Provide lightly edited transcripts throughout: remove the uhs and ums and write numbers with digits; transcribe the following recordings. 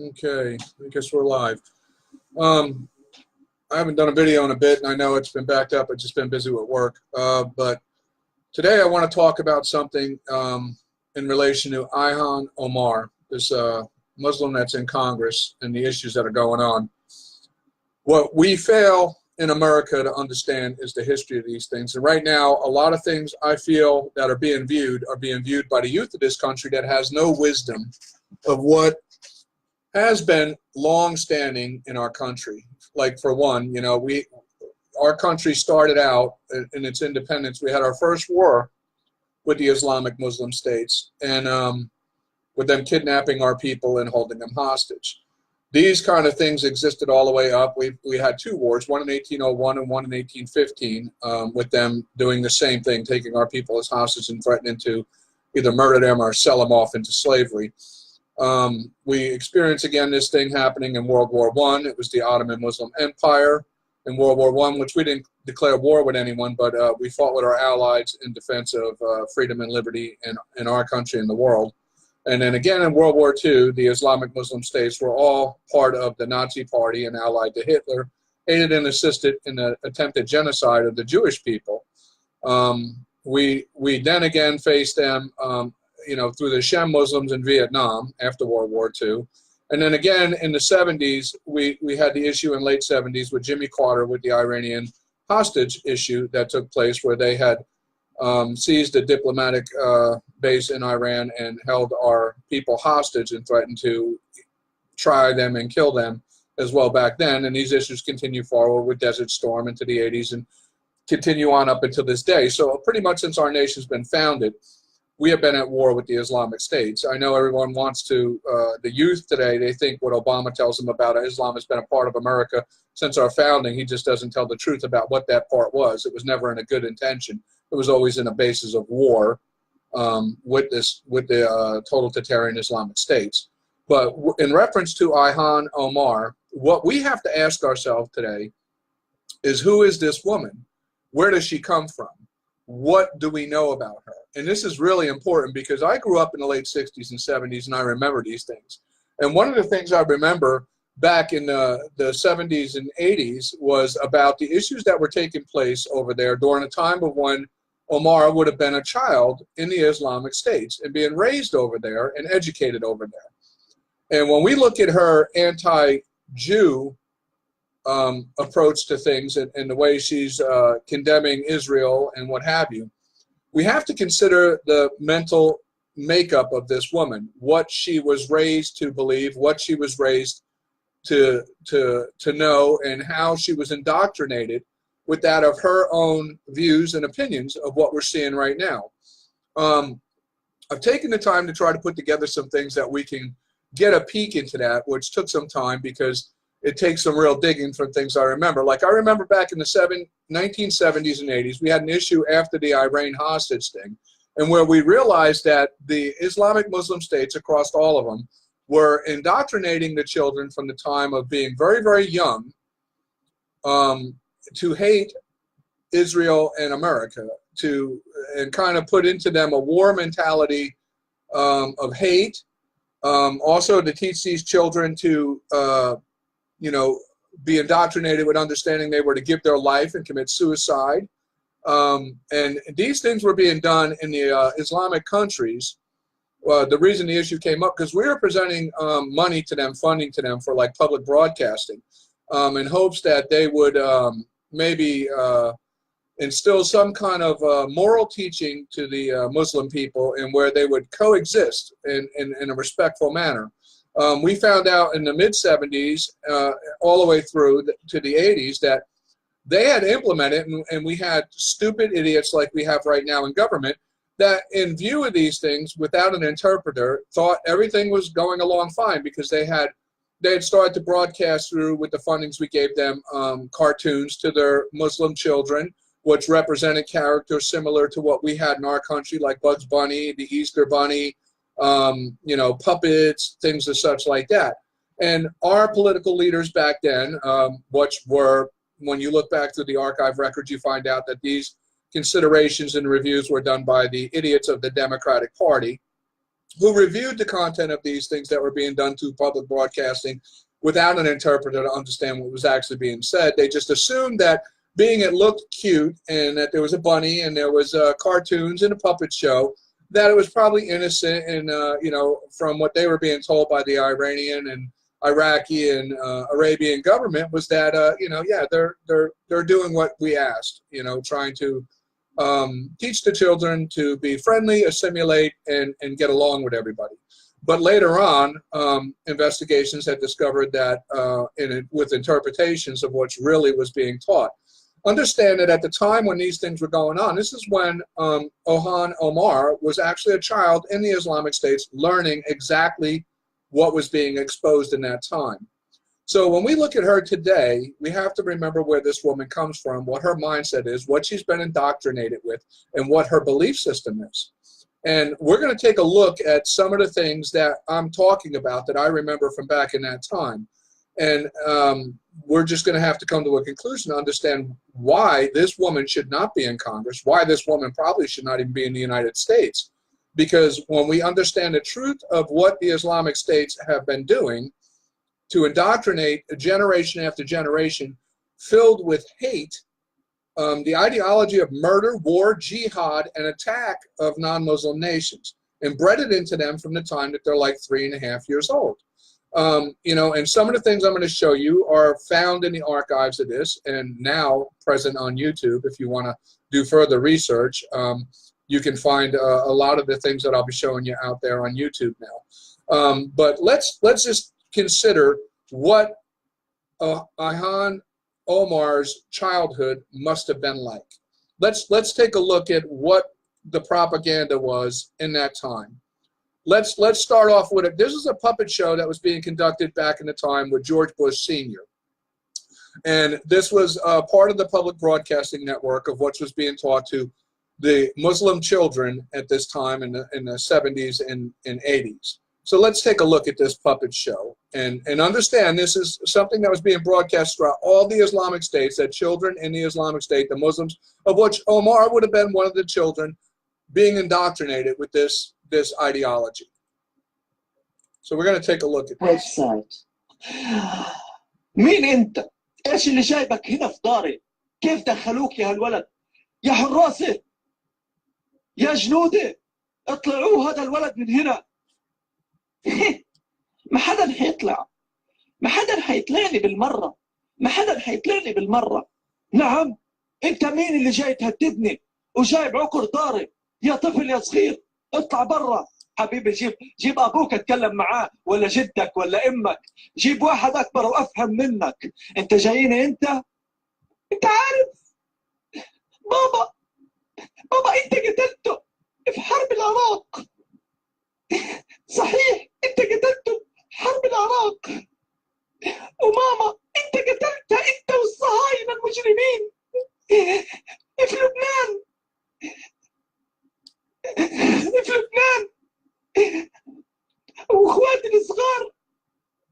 Okay, I guess we're live. I haven't done a video in a bit, and I know it's been backed up. I've just been busy with work. But today I want to talk about something in relation to Ilhan Omar, this Muslim that's in Congress, and the issues that are going on. What we fail in America to understand is the history of these things. And right now, a lot of things I feel that are being viewed by the youth of this country that has no wisdom of what has been long-standing in our country. Like, for one, you know, our country started out in its independence. We had our first war with the Islamic Muslim states, and with them kidnapping our people and holding them hostage. These kind of things existed all the way up. We had two wars, one in 1801 and one in 1815, with them doing the same thing, taking our people as hostages and threatening to either murder them or sell them off into slavery. We experienced again this thing happening in World War I. It was the Ottoman Muslim Empire in World War I, which we didn't declare war with anyone, but we fought with our allies in defense of freedom and liberty in our country and the world. And then again in World War II, the Islamic Muslim states were all part of the Nazi Party and allied to Hitler, aided and assisted in the attempted genocide of the Jewish people. We then again faced them through the Shem Muslims in Vietnam after World War II. And then again in the 70s, we had the issue in late 70s with Jimmy Carter with the Iranian hostage issue that took place, where they had seized a diplomatic base in Iran and held our people hostage and threatened to try them and kill them as well back then. And these issues continue forward with Desert Storm into the 80s and continue on up until this day. So pretty much since our nation's been founded, we have been at war with the Islamic states. I know everyone wants to, the youth today, they think what Obama tells them about Islam has been a part of America since our founding. He just doesn't tell the truth about what that part was. It was never in a good intention. It was always in a basis of war with the totalitarian Islamic states. But in reference to Ilhan Omar, what we have to ask ourselves today is, who is this woman? Where does she come from? What do we know about her? And this is really important because I grew up in the late 60s and 70s, and I remember these things. And one of the things I remember back in the 70s and 80s was about the issues that were taking place over there during a time of when Omar would have been a child in the Islamic states and being raised over there and educated over there. And when we look at her anti-Jew approach to things and the way she's condemning Israel and what have you, we have to consider the mental makeup of this woman, what she was raised to believe, what she was raised to know, and how she was indoctrinated with that of her own views and opinions of what we're seeing right now. I've taken the time to try to put together some things that we can get a peek into that, which took some time because it takes some real digging from things I remember. Like, I remember back in the 1970s and 80s, we had an issue after the Iran hostage thing, and where we realized that the Islamic Muslim states across all of them were indoctrinating the children from the time of being very, very young to hate Israel and America, and kind of put into them a war mentality of hate. Also to teach these children to be indoctrinated with understanding they were to give their life and commit suicide. And these things were being done in the Islamic countries. The reason the issue came up, because we were presenting money to them, funding to them for like public broadcasting, in hopes that they would maybe instill some kind of moral teaching to the Muslim people, and where they would coexist in a respectful manner. We found out in the mid-70s, all the way through to the 80s, that they had implemented, and we had stupid idiots like we have right now in government, that in view of these things, without an interpreter, thought everything was going along fine because they had started to broadcast through, with the fundings we gave them, cartoons to their Muslim children, which represented characters similar to what we had in our country, like Bugs Bunny, the Easter Bunny, puppets, things of such like that. And our political leaders back then, which were, when you look back through the archive records, you find out that these considerations and reviews were done by the idiots of the Democratic Party. who reviewed the content of these things that were being done through public broadcasting without an interpreter to understand what was actually being said. They just assumed that being it looked cute and that there was a bunny and there was cartoons and a puppet show, that it was probably innocent and, you know, from what they were being told by the Iranian and Iraqi and Arabian government was that, you know, yeah, they're doing what we asked, you know, trying to teach the children to be friendly, assimilate, and get along with everybody. But later on, investigations had discovered that with interpretations of what really was being taught. Understand that at the time when these things were going on, this is when Ilhan Omar was actually a child in the Islamic States learning exactly what was being exposed in that time. So when we look at her today, we have to remember where this woman comes from, what her mindset is, what she's been indoctrinated with, and what her belief system is. And we're going to take a look at some of the things that I'm talking about that I remember from back in that time. And we're just going to have to come to a conclusion to understand why this woman should not be in Congress, why this woman probably should not even be in the United States. Because when we understand the truth of what the Islamic States have been doing to indoctrinate generation after generation filled with hate, the ideology of murder, war, jihad, and attack of non-Muslim nations, and bred it into them from the time that they're like 3.5 years old. You know, and some of the things I'm going to show you are found in the archives of this and now present on YouTube. If you want to do further research, you can find a lot of the things that I'll be showing you out there on YouTube now. But let's just consider what Ilhan Omar's childhood must have been like. Let's take a look at what the propaganda was in that time. Let's start off with it. This is a puppet show that was being conducted back in the time with George Bush Sr. And this was part of the public broadcasting network of what was being taught to the Muslim children at this time in the 70s and 80s. So let's take a look at this puppet show and understand this is something that was being broadcast throughout all the Islamic states, that children in the Islamic State, the Muslims, of which Omar would have been one of the children, being indoctrinated with this ideology. So we're going to take a look at this. website. مين انت؟ ايش اللي جايبك هنا في داري؟ كيف دخلوك يا هالولد؟ يا حراسه يا جنوده اطلعوه هذا الولد من هنا. ما حدا حيطلع، ما حدا حيطلعني بالمره، ما حدا حيطلعني بالمره. نعم، انت مين اللي جاي تهددني وجايب عقر داري؟ يا طفل يا صغير اطلع برا. حبيبي جيب ابوك اتكلم معاه، ولا جدك ولا امك، جيب واحد اكبر وافهم منك. انت جاييني انت عارف بابا انت قتلته في حرب العراق. صحيح انت قتلته في حرب العراق، وماما انت قتلتها انت والصهاينه المجرمين في لبنان. في لبنان، واخواتي الصغار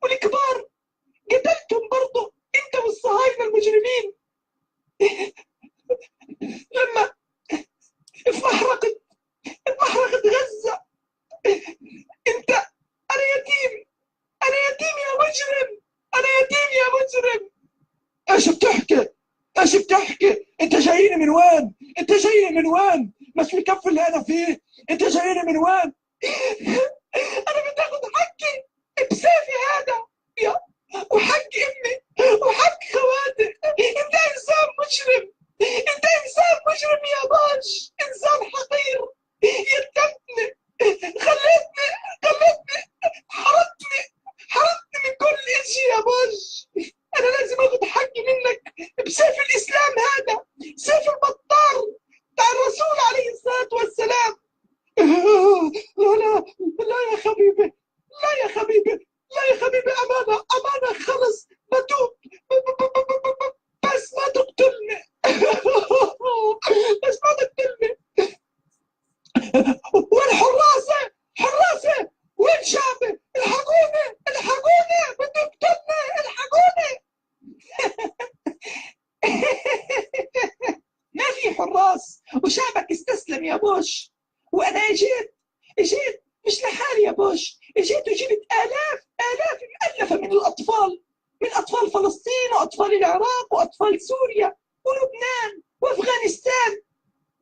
والكبار قتلتهم برضه انت والصهاينه المجرمين. لما في محرقة غزة انت، انا يتيم يا مجرم، انا يتيم يا مجرم. ايش بتحكي؟ انت جاييني من وين؟ مش بكفي اللي انا فيه. انت جاييني من وين؟ انا بدي اخذ حقي بسيفي هذا، وحق امي وحق خواتي. انت انسان مجرم، يا باج، انسان حقير. يتمتني، خلتني حرقتني من كل شيء يا باج. انا لازم اخذ حقي منك بسيف الاسلام هذا، سيف البطار بتاع الرسول عليه الصلاه والسلام. لا يا حبيبي، امانه خلص بتوب، بس ما تقتلني. والحراسه وين شعبي؟ الحقوني بده يقتلني، الحقوني. ما في حراس وشعبك استسلم يا بوش. وانا اجيت مش لحالي جيت وجبت آلاف مؤلفة من الأطفال، من أطفال فلسطين وأطفال العراق وأطفال سوريا ولبنان وأفغانستان،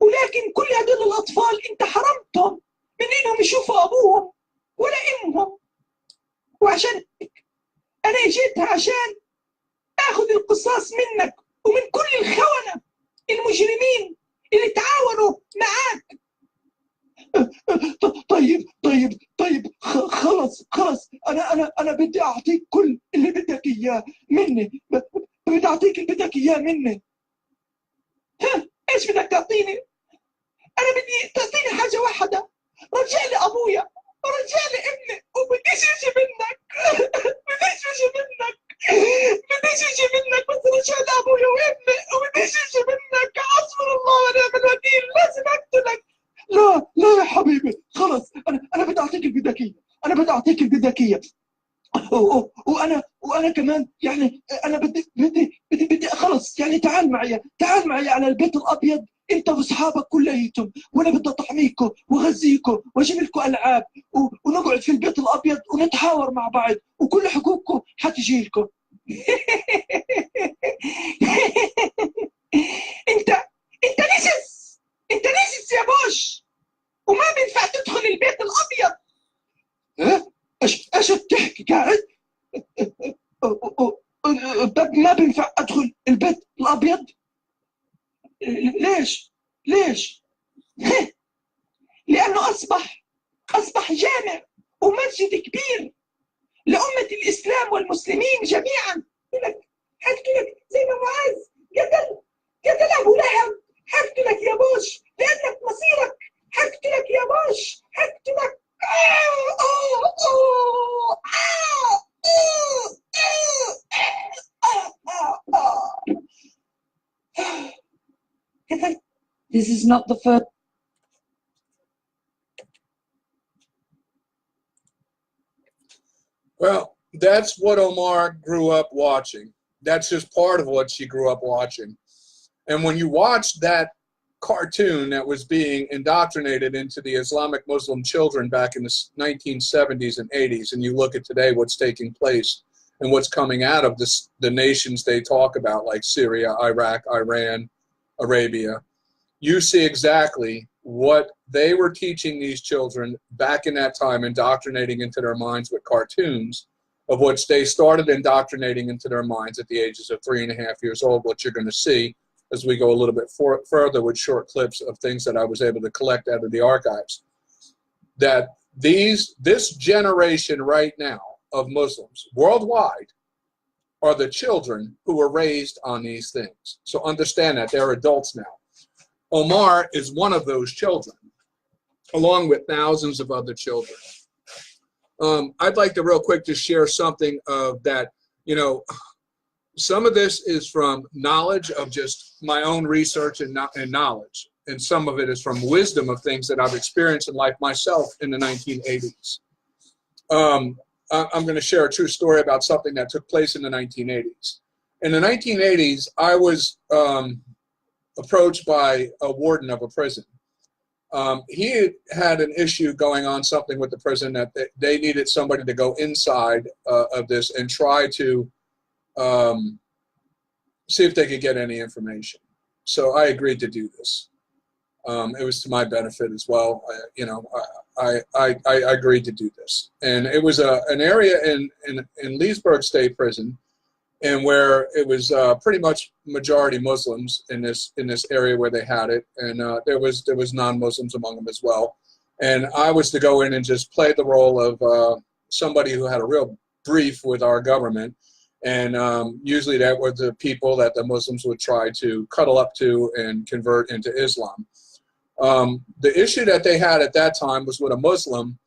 ولكن كل هدول الأطفال أنت حرمتهم من إنهم يشوفوا أبوهم ولا أمهم. وعشان أنا جيت عشان آخذ القصاص منك ومن كل الخونة المجرمين اللي تعاونوا معاك. طيب خلص انا بدي اعطيك كل اللي بدك اياه مني، بدي اعطيك اللي بدك اياه مني. ها ايش بدك تعطيني؟ انا بدي تعطيني حاجه واحده، رجع لي ابويا ورجع لي ابني، وبديش شيء منك. بديش شيء منك، بديش شيء منك، بس رجع لي ابويا وابني وبديش شيء منك. حسبنا الله ونعم الوكيل، لازم اقتلك. لا يا حبيبي، خلص انا بدي اعطيك البداكيه، انا بدي اعطيك البداكيه. وانا كمان يعني انا بدي خلص يعني تعال معي على البيت الابيض انت واصحابك كليتهم، وانا بدي اطعميكم واغذيكم واجيب لكم العاب ونقعد في البيت الابيض ونتحاور مع بعض، وكل حقوقكم حتجي لكم. انت نسس يا بوش، وما بينفع تدخل البيت الابيض. ها ايش بتحكي قاعد؟ ما بينفع ادخل البيت الابيض؟ ليش؟ لانه اصبح جامع ومسجد كبير لأمة الإسلام والمسلمين جميعا. حقتلك زي ما معاذ قتل أبو لهب، حقتلك يا بوش لأنك مصيرك، حقتلك يا بوش، حقتلك. This is not the first. Well, that's what Omar grew up watching. That's just part of what she grew up watching. And when you watch that cartoon that was being indoctrinated into the Islamic Muslim children back in the 1970s and 80s, and you look at today what's taking place and what's coming out of the nations they talk about, like Syria, Iraq, Iran, Arabia, you see exactly what they were teaching these children back in that time, indoctrinating into their minds with cartoons, of which they started indoctrinating into their minds at the ages of 3.5 years old, what you're going to see as we go a little bit further with short clips of things that I was able to collect out of the archives. That this generation right now of Muslims worldwide are the children who were raised on these things. So understand that they're adults now. Omar is one of those children, along with thousands of other children. I'd like to real quick just share something of that, some of this is from knowledge of just my own research and knowledge, and some of it is from wisdom of things that I've experienced in life myself in the 1980s. I'm going to share a true story about something that took place in the 1980s. In the 1980s, I was approached by a warden of a prison. He had an issue going on, something with the prison, that they needed somebody to go inside of this and try to see if they could get any information. So I agreed to do this. It was to my benefit as well. I agreed to do this, and it was an area in Leesburg State Prison, and where it was pretty much majority Muslims in this area where they had it, and there was non-Muslims among them as well. And I was to go in and just play the role of somebody who had a real brief with our government, and usually that were the people that the Muslims would try to cuddle up to and convert into Islam. The issue that they had at that time was with a Muslim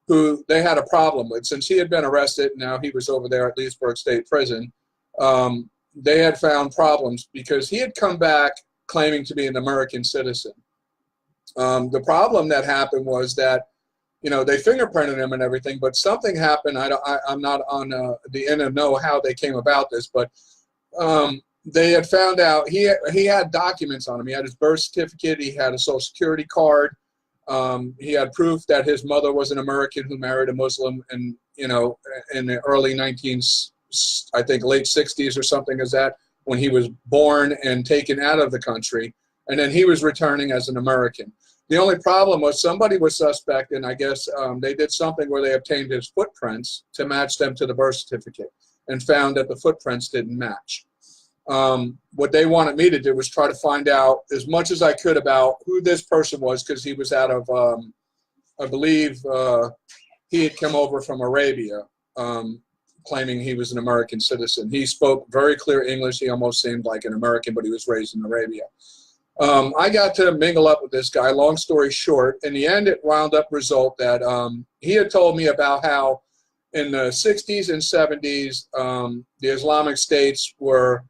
who they had a problem with. Since he had been arrested, now he was over there at Leesburg State Prison, they had found problems because he had come back claiming to be an American citizen. The problem that happened was that, they fingerprinted him and everything, but something happened. I'm not on the end of know how they came about this, but they had found out he had documents on him. He had his birth certificate. He had a Social Security card. He had proof that his mother was an American who married a Muslim, and in the early I think late 60s or something as that, when he was born and taken out of the country, and then he was returning as an American. The only problem was somebody was suspect, and I guess they did something where they obtained his footprints to match them to the birth certificate, and found that the footprints didn't match. What they wanted me to do was try to find out as much as I could about who this person was, because he was out of, I believe he had come over from Arabia, claiming he was an American citizen. He spoke very clear English. He almost seemed like an American, but he was raised in Arabia. I got to mingle up with this guy. Long story short, in the end, it wound up result that he had told me about how in the 60s and 70s, the Islamic states were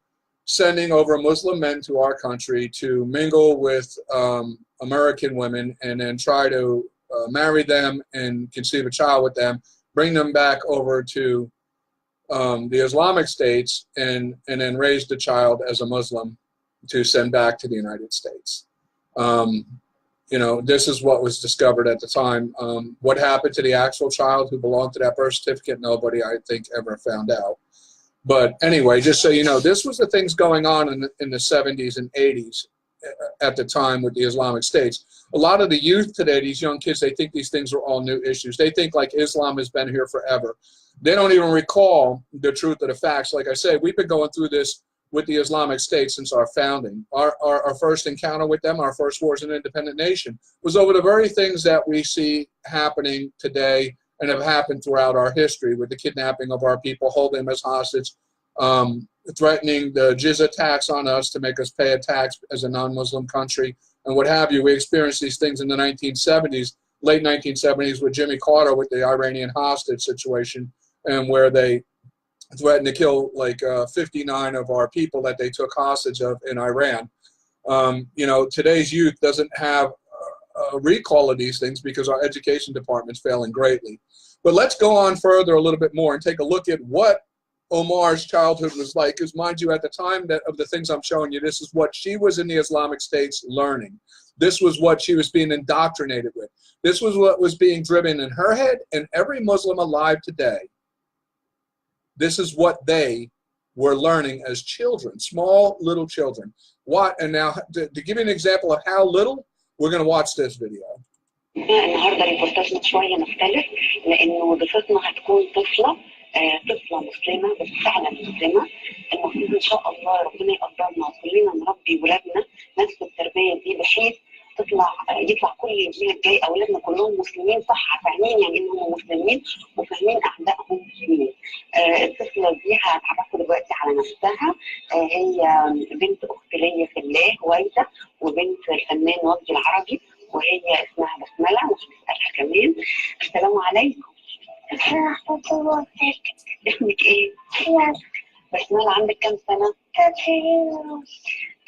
sending over Muslim men to our country to mingle with American women and then try to marry them and conceive a child with them, bring them back over to the Islamic states, and then raise the child as a Muslim to send back to the United States. This is what was discovered at the time. What happened to the actual child who belonged to that birth certificate, nobody, I think, ever found out. But anyway, just so you know, this was the things going on in the 70s and 80s at the time with the Islamic States. A lot of the youth today, these young kids, they think these things are all new issues. They think like Islam has been here forever. They don't even recall the truth of the facts. Like I say, we've been going through this with the Islamic State since our founding. Our first encounter with them, our first war as an independent nation, was over the very things that we see happening today and have happened throughout our history, with the kidnapping of our people, holding them as hostage, threatening the jizya tax on us to make us pay a tax as a non-Muslim country, and what have you. We experienced these things in the 1970s, late 1970s, with Jimmy Carter with the Iranian hostage situation, and where they threatened to kill like 59 of our people that they took hostage of in Iran. Today's youth doesn't have a recall of these things because our education department's failing greatly. But let's go on further a little bit more and take a look at what Omar's childhood was like. Because mind you, at the time of the things I'm showing you, this is what she was in the Islamic States learning. This was what she was being indoctrinated with. This was what was being driven in her head and every Muslim alive today. This is what they were learning as children, small little children. And now to give you an example of how little, we're going to watch this video. النهارده ريبورتاجنا شويه مختلف لانه ضيفتنا هتكون طفله مسلمه بس فعلا مسلمه. المفروض ان شاء الله ربنا يقدرنا كلنا نربي ولادنا نفس التربيه دي بحيث يطلع كل الجيل الجاي اولادنا كلهم مسلمين صح، فاهمين يعني انهم مسلمين وفاهمين اعدائهم مسلمين. الطفله دي هتعرفكم دلوقتي على نفسها. هي بنت اخت ليا في الله هويده، وبنت الفنان وجدي العربي، وهي اسمها بسمله، وهنسالها كمان. السلام عليكم. ورحمه الله وبركاته. اسمك ايه؟ بسمله. عندك كام سنه؟ 3 سنين.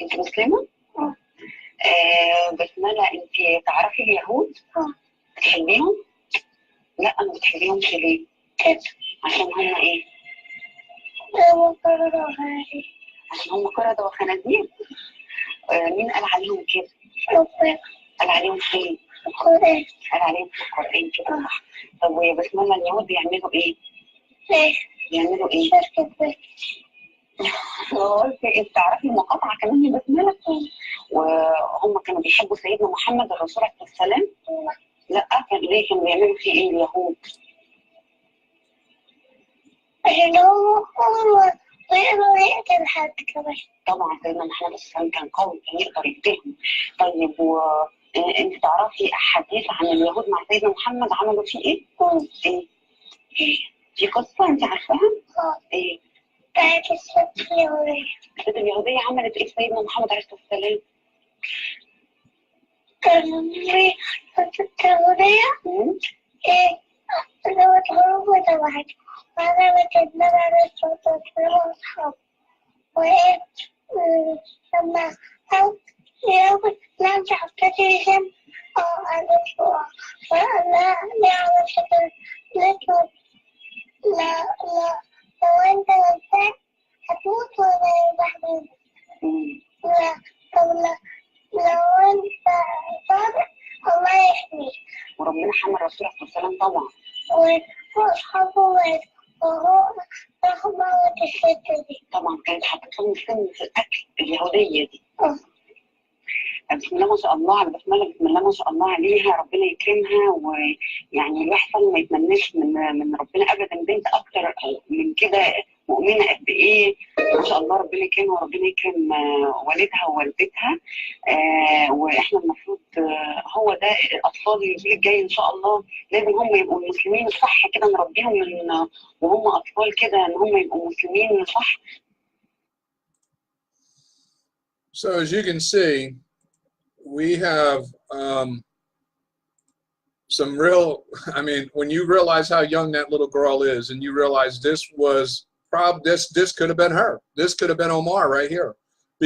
انت مسلمه؟ بسمله، انت تعرفي اليهود؟ بتحبيهم؟ لا، ما بتحبيهمش ليه؟ عشان هم ايه؟ عشان هم قردة وخنازير. مين قال عليهم كده؟ قال عليهم فين؟ القرآن. قال عليهم في القرآن كده صح. طب ويا بسمله، اليهود بيعملوا ايه؟ بيعملوا ايه؟ انت تعرفي المقاطعة كمان يا بسمله؟ وهم كانوا بيحبوا سيدنا محمد الرسول عليه السلام؟ لا، ليه كانوا بيعملوا فيه ايه اليهود؟ ويقدروا يقتل حد كمان. طبعا سيدنا محمد السلام كان قوي، كان يقدر يقتلهم. طيب انت تعرفي احاديث عن اليهود مع سيدنا محمد عملوا فيه ايه؟ ايه؟ في قصة انت عارفاها؟ ايه؟ بتاعت الست اليهودية. الست اليهودية عملت ايه سيدنا محمد عليه السلام؟ كانوا في الست اليهودية ايه؟ ذوت غروب وذوات وعلمت النبي عليه الصلاة والسلام وأصحابه. وإيه لما يوم لم تحتجهم قالت له فقال لها ليه عملت كده؟ قالت له لا لو أنت نسيت هتموت ولا يبقى لا طب لو أنت صادق الله يحميك. ربنا حمى الرسول عليه الصلاه والسلام طبعا. طبعا كانت حاطط لهم السم في الاكل اليهوديه دي. بسم الله ما شاء الله على بسم الله ما شاء الله عليها، ربنا يكرمها. ويعني الواحد ما يتمناش من ربنا ابدا بنت اكتر من كده مؤمنه قد ايه. ما شاء الله ربنا يكرمها وربنا يكرم والدها ووالدتها. واحنا المفروض هو ده الاطفال الجيل الجاي ان شاء الله لازم هم يبقوا المسلمين الصح كده، نربيهم من وهم اطفال كده ان هم يبقوا مسلمين صح. So as you can see, we have some real, I mean, when you realize how young that little girl is and you realize this was this could have been her. This could have been Omar right here,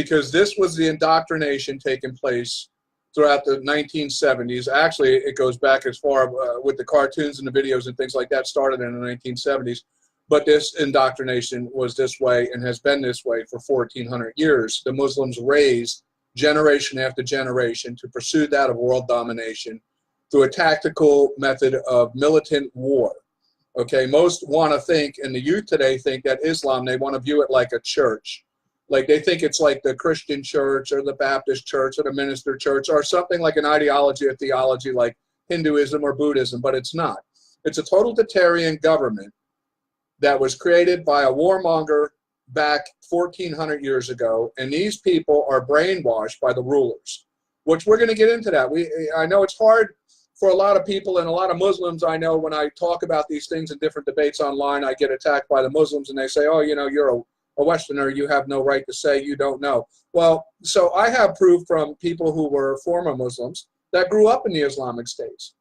because this was the indoctrination taking place throughout the 1970s. Actually, it goes back as far with the cartoons and the videos and things like that started in the 1970s. But this indoctrination was this way and has been this way for 1,400 years. The Muslims raised generation after generation to pursue that of world domination through a tactical method of militant war. Okay, most want to think, and the youth today think that Islam, they want to view it like a church. Like they think it's like the Christian church or the Baptist church or the minister church or something like an ideology or theology like Hinduism or Buddhism, but it's not. It's a totalitarian government that was created by a warmonger back 1,400 years ago, and these people are brainwashed by the rulers, which we're going to get into that. I know it's hard for a lot of people, and a lot of Muslims I know, when I talk about these things in different debates online, I get attacked by the Muslims and they say, oh, you know, you're a Westerner, you have no right to say you don't know. Well, so I have proof from people who were former Muslims that grew up in the Islamic states.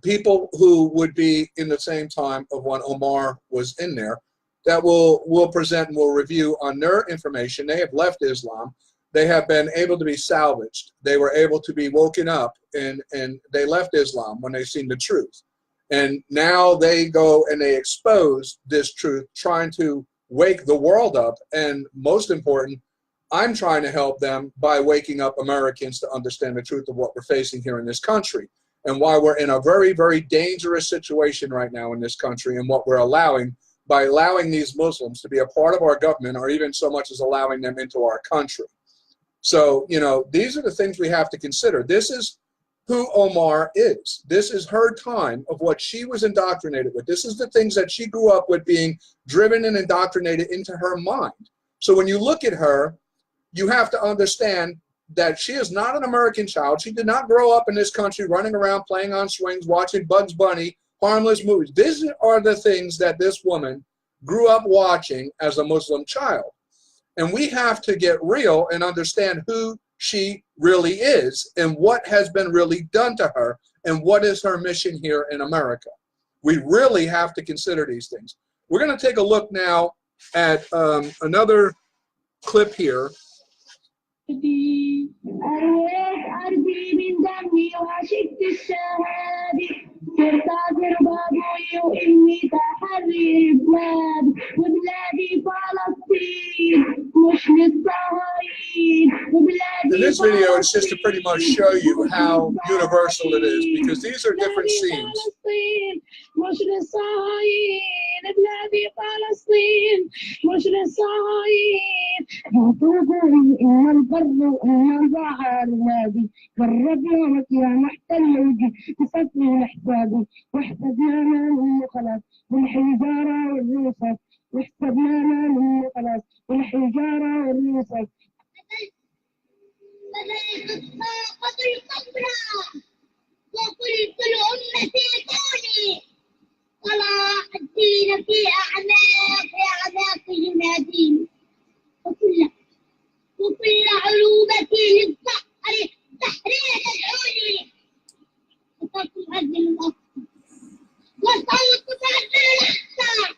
People who would be in the same time of when Omar was in there, that will present and will review on their information. They have left Islam. They have been able to be salvaged. They were able to be woken up, and they left Islam when they seen the truth. And now they go and they expose this truth, trying to wake the world up. And most important, I'm trying to help them by waking up Americans to understand the truth of what we're facing here in this country, and why we're in a very, very dangerous situation right now in this country, and what we're allowing by allowing these Muslims to be a part of our government, or even so much as allowing them into our country. So, you know, these are the things we have to consider. This is who Omar is. This is her time of what she was indoctrinated with. This is the things that she grew up with being driven and indoctrinated into her mind. So when you look at her, you have to understand that she is not an American child. She did not grow up in this country running around playing on swings, watching Bugs Bunny, harmless movies. These are the things that this woman grew up watching as a Muslim child. And we have to get real and understand who she really is and what has been really done to her and what is her mission here in America. We really have to consider these things. We're going to take a look now at another clip here. ترتاجر بابوي وإني تحرر بلاد وبلادي فلسطين مش للصهايين وبلادي. In this video, it's just to pretty much show you how universal it is, because these are different scenes. مش للصهايين بلادي فلسطين مش للصهايين. إن البر وإن البحر نادي قربونك يا محتل تفتني حسابي واحسبنا منه خلاص والحجارة والرصاص واحسبنا منه خلاص والحجارة والرصاص. قتل القبرى وقلت لأمتي كوني صلاح الدين في أعناق يناديني وكل علومتي للظهر تحرير تدعوني وصوت مهدل الأقصى وصوت مهدل الأقصى.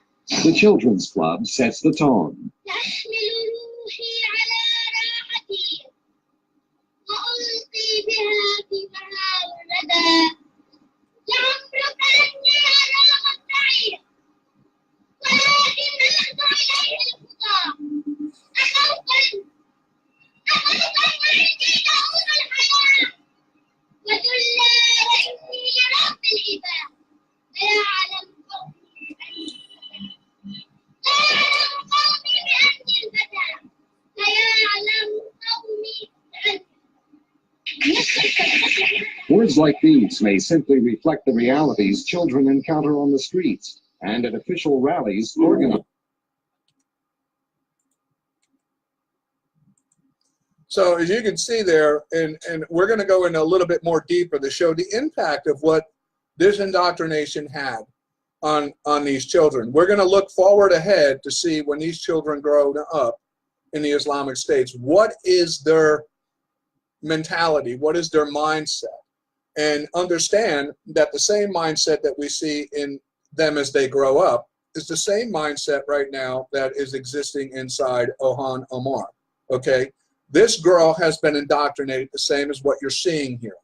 The Children's Club sets the tone. تحمل روحي على راحتي وألقي بها في محاور الردى. لعمرك أني أنا الضعيف ولكن نلقى إليه الخطى. أخوفا وعندي دعون الحياة وذلا وإني لرب الإله. Words like these may simply reflect the realities children encounter on the streets and at official rallies organized. So as you can see there, and we're going to go in a little bit more deeper to show the impact of what this indoctrination had on these children. We're going to look forward ahead to see when these children grow up in the Islamic States, what is their mentality, what is their mindset, and understand that the same mindset that we see in them as they grow up is the same mindset right now that is existing inside Ilhan Omar, okay? This girl has been indoctrinated the same as what you're seeing here.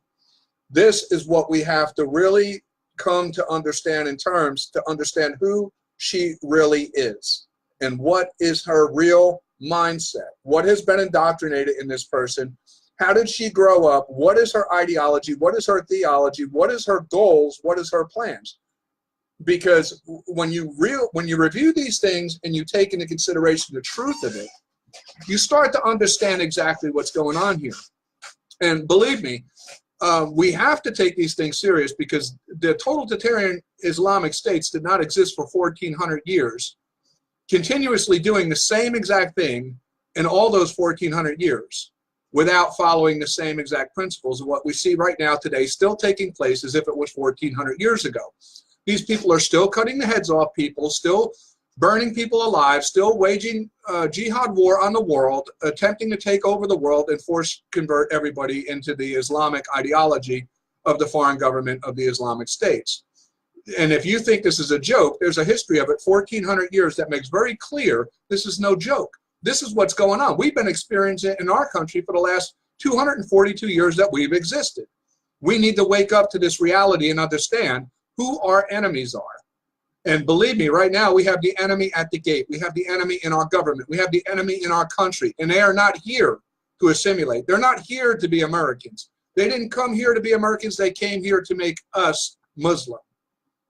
This is what we have to really come to understand in terms to understand who she really is and what is her real mindset. What has been indoctrinated in this person? How did she grow up? What is her ideology? What is her theology? What is her goals? What is her plans? Because when you review these things and you take into consideration the truth of it, you start to understand exactly what's going on here. And believe me, we have to take these things serious because the totalitarian Islamic states did not exist for 1,400 years, continuously doing the same exact thing in all those 1,400 years without following the same exact principles of what we see right now today still taking place as if it was 1,400 years ago. These people are still cutting the heads off people, still burning people alive, still waging jihad war on the world, attempting to take over the world and force convert everybody into the Islamic ideology of the foreign government of the Islamic States. And if you think this is a joke, there's a history of it, 1,400 years, that makes very clear this is no joke. This is what's going on. We've been experiencing it in our country for the last 242 years that we've existed. We need to wake up to this reality and understand who our enemies are. And believe me, right now we have the enemy at the gate. We have the enemy in our government. We have the enemy in our country. And they are not here to assimilate. They're not here to be Americans. They didn't come here to be Americans. They came here to make us Muslim.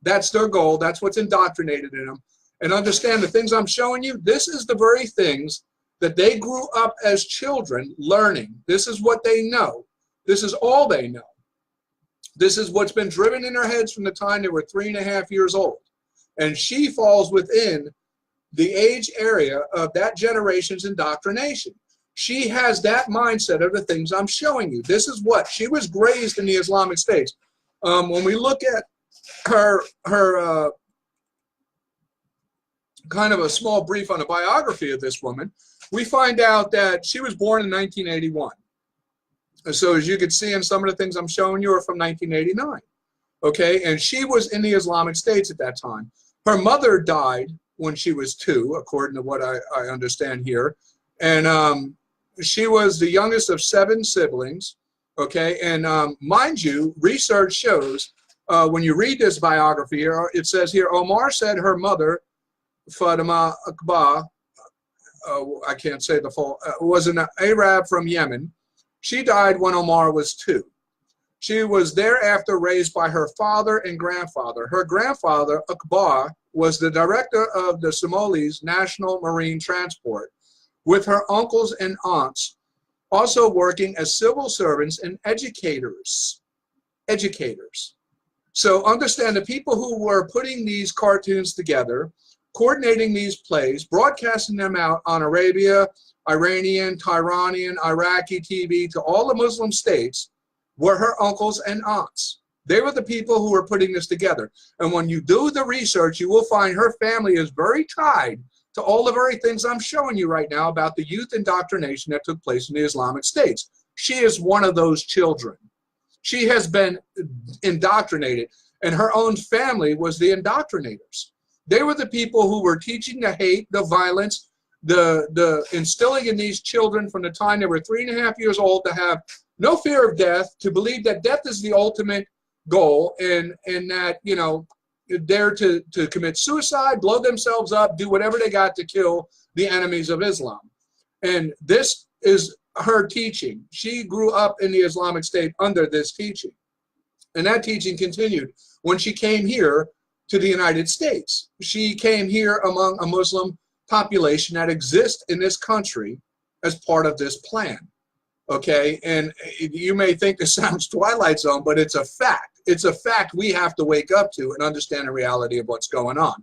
That's their goal. That's what's indoctrinated in them. And understand the things I'm showing you, this is the very things that they grew up as children learning. This is what they know. This is all they know. This is what's been driven in their heads from the time they were 3.5 years old. And she falls within the age area of that generation's indoctrination. She has that mindset of the things I'm showing you. This is what she was raised in the Islamic States. When we look at her kind of a small brief on a biography of this woman, we find out that she was born in 1981. So as you can see in some of the things I'm showing you are from 1989. Okay, and she was in the Islamic States at that time. Her mother died when she was 2, according to what I understand here. And she was the youngest of 7 siblings. Okay, and mind you, research shows when you read this biography here, it says here, Omar said her mother, Fatima Akbar, I can't say the full, was an Arab from Yemen. She died when Omar was 2. She was thereafter raised by her father and grandfather. Her grandfather, Akbar, was the director of the Somalis National Marine Transport, with her uncles and aunts also working as civil servants and educators. So understand the people who were putting these cartoons together, coordinating these plays, broadcasting them out on Arabia, Iranian, Iranian, Iraqi TV to all the Muslim states, were her uncles and aunts. They were the people who were putting this together. And when you do the research, you will find her family is very tied to all the very things I'm showing you right now about the youth indoctrination that took place in the Islamic States. She is one of those children. She has been indoctrinated, and her own family was the indoctrinators. They were the people who were teaching the hate, the violence, the instilling in these children from the time they were 3.5 years old to have no fear of death, to believe that death is the ultimate goal, and that, you know, they're to commit suicide, blow themselves up, do whatever they got to kill the enemies of Islam. And this is her teaching. She grew up in the Islamic State under this teaching. And that teaching continued when she came here to the United States. She came here among a Muslim population that exists in this country as part of this plan. Okay, and you may think this sounds Twilight Zone, but it's a fact. It's a fact we have to wake up to and understand the reality of what's going on.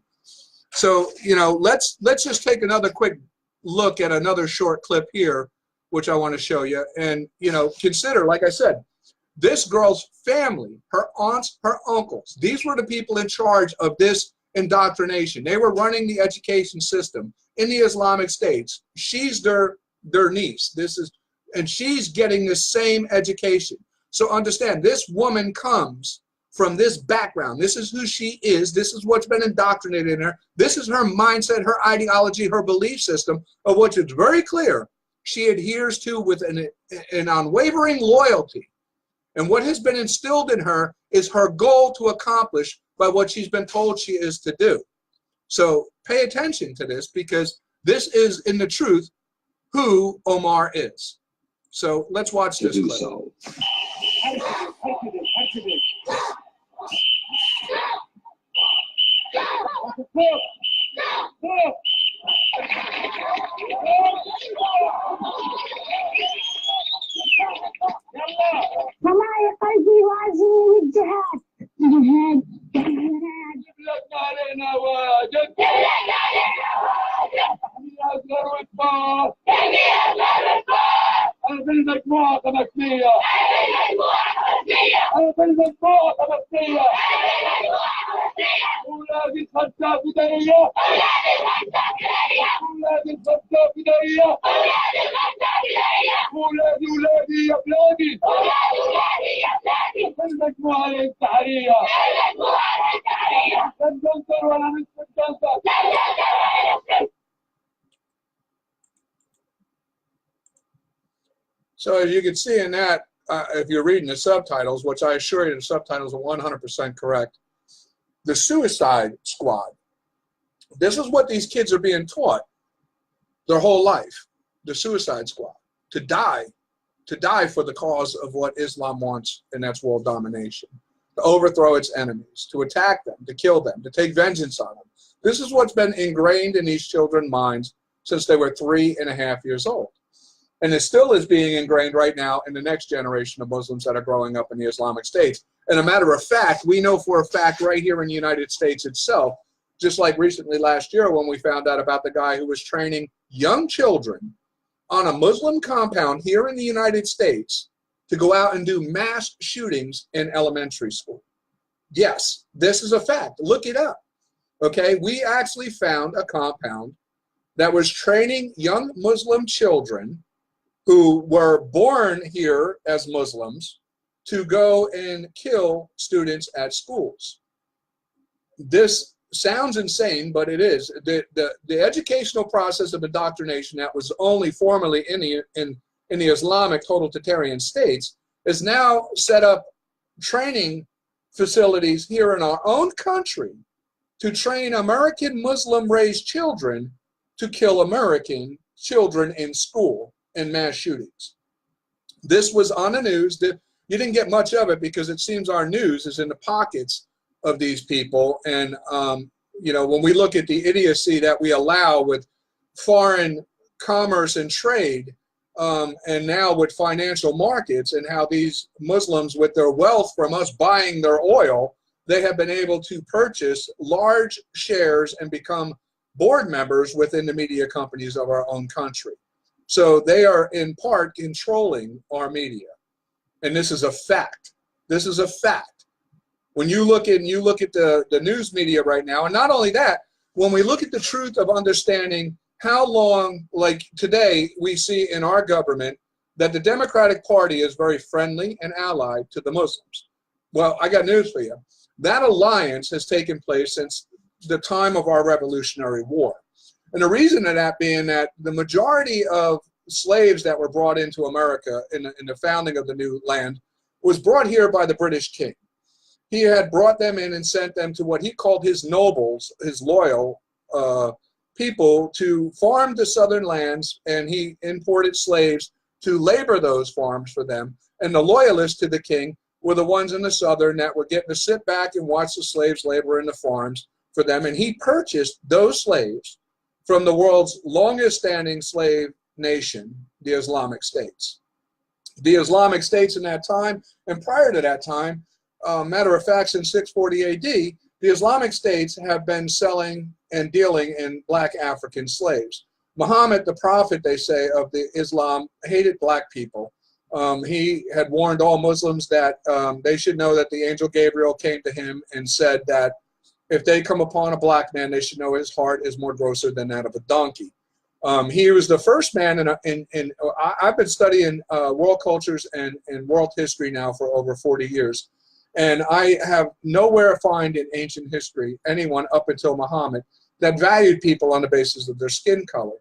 So, you know, let's just take another quick look at another short clip here, which I want to show you. And, you know, consider, like I said, this girl's family, her aunts, her uncles, these were the people in charge of this indoctrination. They were running the education system in the Islamic States. She's their niece. And she's getting the same education. So understand, this woman comes from this background. This is who she is. This is what's been indoctrinated in her. This is her mindset, her ideology, her belief system, of which it's very clear she adheres to with an unwavering loyalty. And what has been instilled in her is her goal to accomplish by what she's been told she is to do. So pay attention to this, because this is, in the truth, who Omar is. So let's watch this clip. So. والله قلبي وعزمي والجهاد جهاد جهاد جبلتنا علينا واجد جبلتنا علينا واجد يا أصغر وكبار أنا في المجموعة خمسية أنا في المجموعة خمسية أولادي خمسة بدائية أولادي خمسة بدائية أولادي يا بلادي في المجموعة الانتحارية لا ننكر ولا ننكر. So as you can see in that, if you're reading the subtitles, which I assure you the subtitles are 100% correct, the suicide squad, this is what these kids are being taught their whole life, the suicide squad, to die for the cause of what Islam wants, and that's world domination, to overthrow its enemies, to attack them, to kill them, to take vengeance on them. This is what's been ingrained in these children's minds since they were 3.5 years old. And it still is being ingrained right now in the next generation of Muslims that are growing up in the Islamic States. And a matter of fact, we know for a fact right here in the United States itself, just like recently last year when we found out about the guy who was training young children on a Muslim compound here in the United States to go out and do mass shootings in elementary school. Yes, this is a fact. Look it up. Okay, we actually found a compound that was training young Muslim children who were born here as Muslims to go and kill students at schools. This sounds insane, but it is. The educational process of indoctrination that was only formerly in the Islamic totalitarian states is now set up training facilities here in our own country to train American Muslim-raised children to kill American children in school in mass shootings. This was on the news. You didn't get much of it because it seems our news is in the pockets of these people. And, you know, when we look at the idiocy that we allow with foreign commerce and trade, and now with financial markets, and how these Muslims, with their wealth from us buying their oil, they have been able to purchase large shares and become board members within the media companies of our own country. So they are in part controlling our media. And this is a fact. This is a fact. When you look at the news media right now, and not only that, when we look at the truth of understanding how long, like today, we see in our government that the Democratic Party is very friendly and allied to the Muslims. Well, I got news for you. That alliance has taken place since the time of our Revolutionary War. And the reason of that being that the majority of slaves that were brought into America in the founding of the new land was brought here by the British king. He had brought them in and sent them to what he called his nobles, his loyal people, to farm the southern lands, and he imported slaves to labor those farms for them. And the loyalists to the king were the ones in the southern that were getting to sit back and watch the slaves labor in the farms for them. And he purchased those slaves from the world's longest standing slave nation, the Islamic States. The Islamic states in that time, and prior to that time, matter of fact, since 640 AD, the Islamic states have been selling and dealing in black African slaves. Muhammad, the prophet, they say, of the Islam, hated black people. He had warned all Muslims that they should know that the angel Gabriel came to him and said that if they come upon a black man, they should know his heart is more grosser than that of a donkey. He was the first man I've been studying world cultures and world history now for over 40 years. And I have nowhere find in ancient history anyone up until Muhammad that valued people on the basis of their skin color.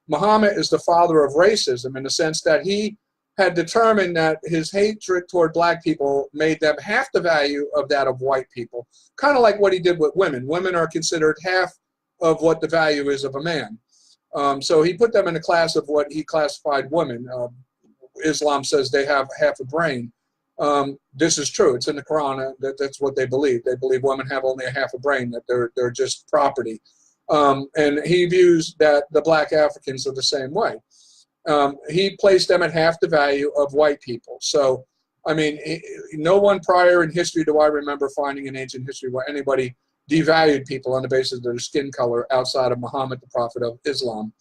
Muhammad is the father of racism in the sense that he had determined that his hatred toward black people made them half the value of that of white people. Kind of like what he did with women. Women are considered half of what the value is of a man. So he put them in a class of what he classified women. Islam says they have half a brain. This is true. It's in the Quran. That's what they believe. They believe women have only a half a brain, that they're just property. And he views that the black Africans are the same way. He placed them at half the value of white people. So, I mean, no one prior in history do I remember finding in ancient history where anybody devalued people on the basis of their skin color outside of Muhammad, the prophet of Islam,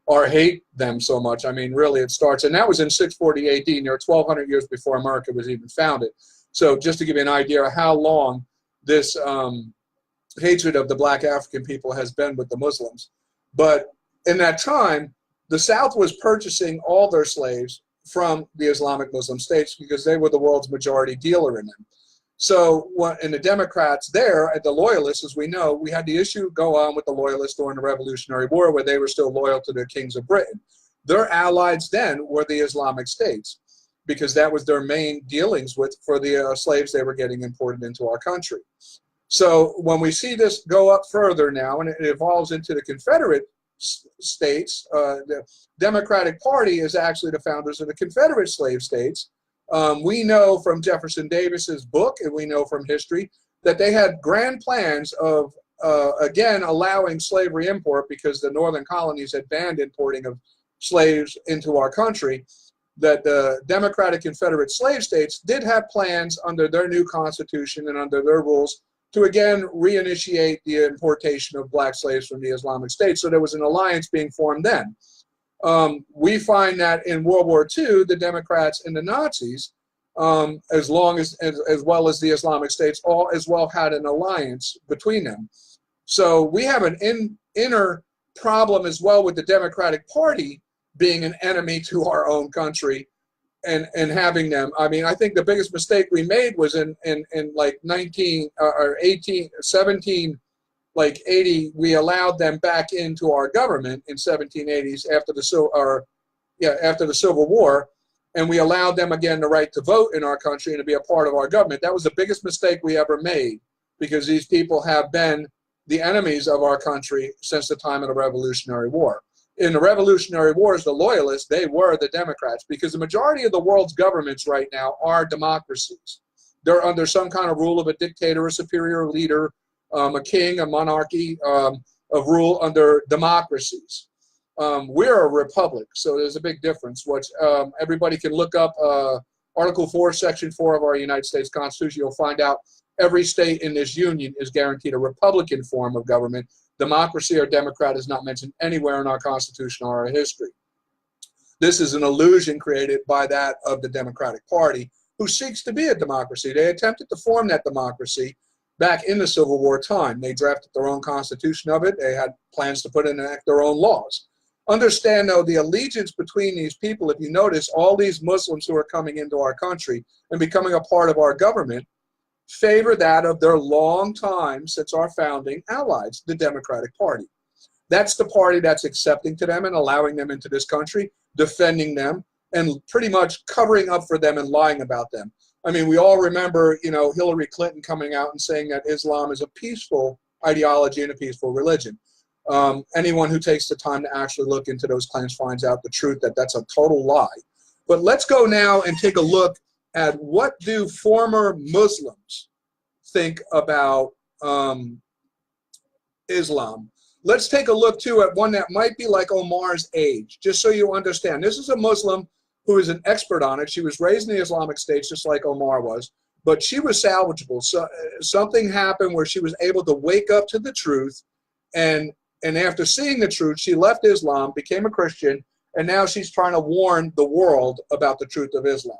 or hate them so much. I mean, really, it starts, and that was in 640 AD, near 1,200 years before America was even founded. So just to give you an idea of how long this hatred of the black African people has been with the Muslims. But in that time, the South was purchasing all their slaves from the Islamic Muslim states because they were the world's majority dealer in them. So in the Democrats there, the loyalists, as we know, we had the issue go on with the loyalists during the Revolutionary War where they were still loyal to the kings of Britain. Their allies then were the Islamic states because that was their main dealings with for the slaves they were getting imported into our country. So when we see this go up further now and it evolves into the Confederate states, the Democratic Party is actually the founders of the Confederate slave states. We know from Jefferson Davis's book, and we know from history, that they had grand plans of, again, allowing slavery import because the northern colonies had banned importing of slaves into our country, that the Democratic Confederate slave states did have plans under their new constitution and under their rules to, again, reinitiate the importation of black slaves from the Islamic States. So there was an alliance being formed then. We find that in World War II, the Democrats and the Nazis, as well as the Islamic States, all as well had an alliance between them. So we have an inner problem as well with the Democratic Party being an enemy to our own country and having them. I mean, I think the biggest mistake we made was in like 17, like 80, we allowed them back into our government in 1780s after the Civil War, and we allowed them again the right to vote in our country and to be a part of our government. That was the biggest mistake we ever made because these people have been the enemies of our country since the time of the Revolutionary War. In the Revolutionary Wars, the loyalists, they were the Democrats because the majority of the world's governments right now are democracies. They're under some kind of rule of a dictator, a superior leader, a king, a monarchy of rule under democracies. We're a republic, so there's a big difference, which everybody can look up. Article 4, Section 4 of our United States Constitution, you'll find out every state in this union is guaranteed a Republican form of government. Democracy or Democrat is not mentioned anywhere in our Constitution or our history. This is an illusion created by that of the Democratic Party, who seeks to be a democracy. They attempted to form that democracy back in the Civil War time. They drafted their own constitution of it. They had plans to put in and enact their own laws. Understand, though, the allegiance between these people, if you notice, all these Muslims who are coming into our country and becoming a part of our government favor that of their long time, since our founding, allies, the Democratic Party. That's the party that's accepting to them and allowing them into this country, defending them, and pretty much covering up for them and lying about them. I mean, we all remember, you know, Hillary Clinton coming out and saying that Islam is a peaceful ideology and a peaceful religion. Anyone who takes the time to actually look into those claims finds out the truth that that's a total lie. But let's go now and take a look at what do former Muslims think about Islam. Let's take a look, too, at one that might be like Omar's age, just so you understand. This is a Muslim who is an expert on it. She was raised in the Islamic States just like Omar was, but she was salvageable. So something happened where she was able to wake up to the truth, and after seeing the truth, she left Islam, became a Christian, and now she's trying to warn the world about the truth of Islam.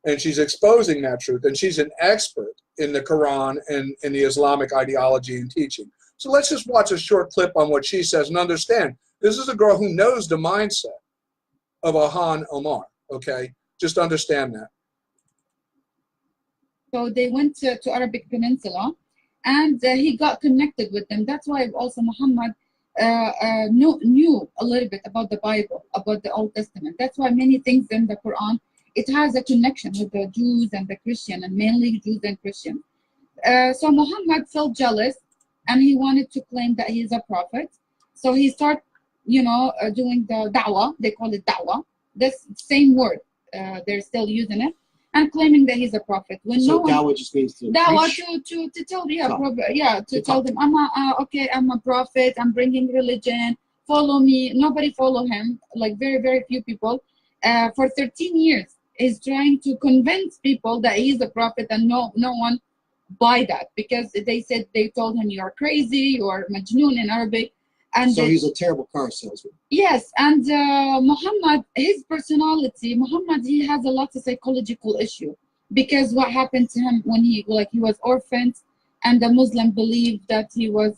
And she's exposing that truth, and she's an expert in the Quran and in the Islamic ideology and teaching. So let's just watch a short clip on what she says and understand. This is a girl who knows the mindset of Ilhan Omar, okay? Just understand that. So they went to Arabic Peninsula, and he got connected with them. That's why also Muhammad knew a little bit about the Bible, about the Old Testament. That's why many things in the Quran, it has a connection with the Jews and the Christian, and mainly Jews and Christians. So Muhammad felt jealous, and he wanted to claim that he is a prophet. So he started, doing the da'wah. They call it da'wah. This same word, they're still using it, and claiming that he's a prophet. When so da'wah just means to da'wah preach? to tell tell them I'm a prophet. I'm bringing religion. Follow me. Nobody follow him. Like very few people. For 13 years, he's trying to convince people that he's a prophet, and no one buy that, because they told him you are crazy, you are majnoon in Arabic. And so he's a terrible car salesman. Yes, and Muhammad, his personality, he has a lot of psychological issue, because what happened to him when he was orphaned, and the Muslim believed that he was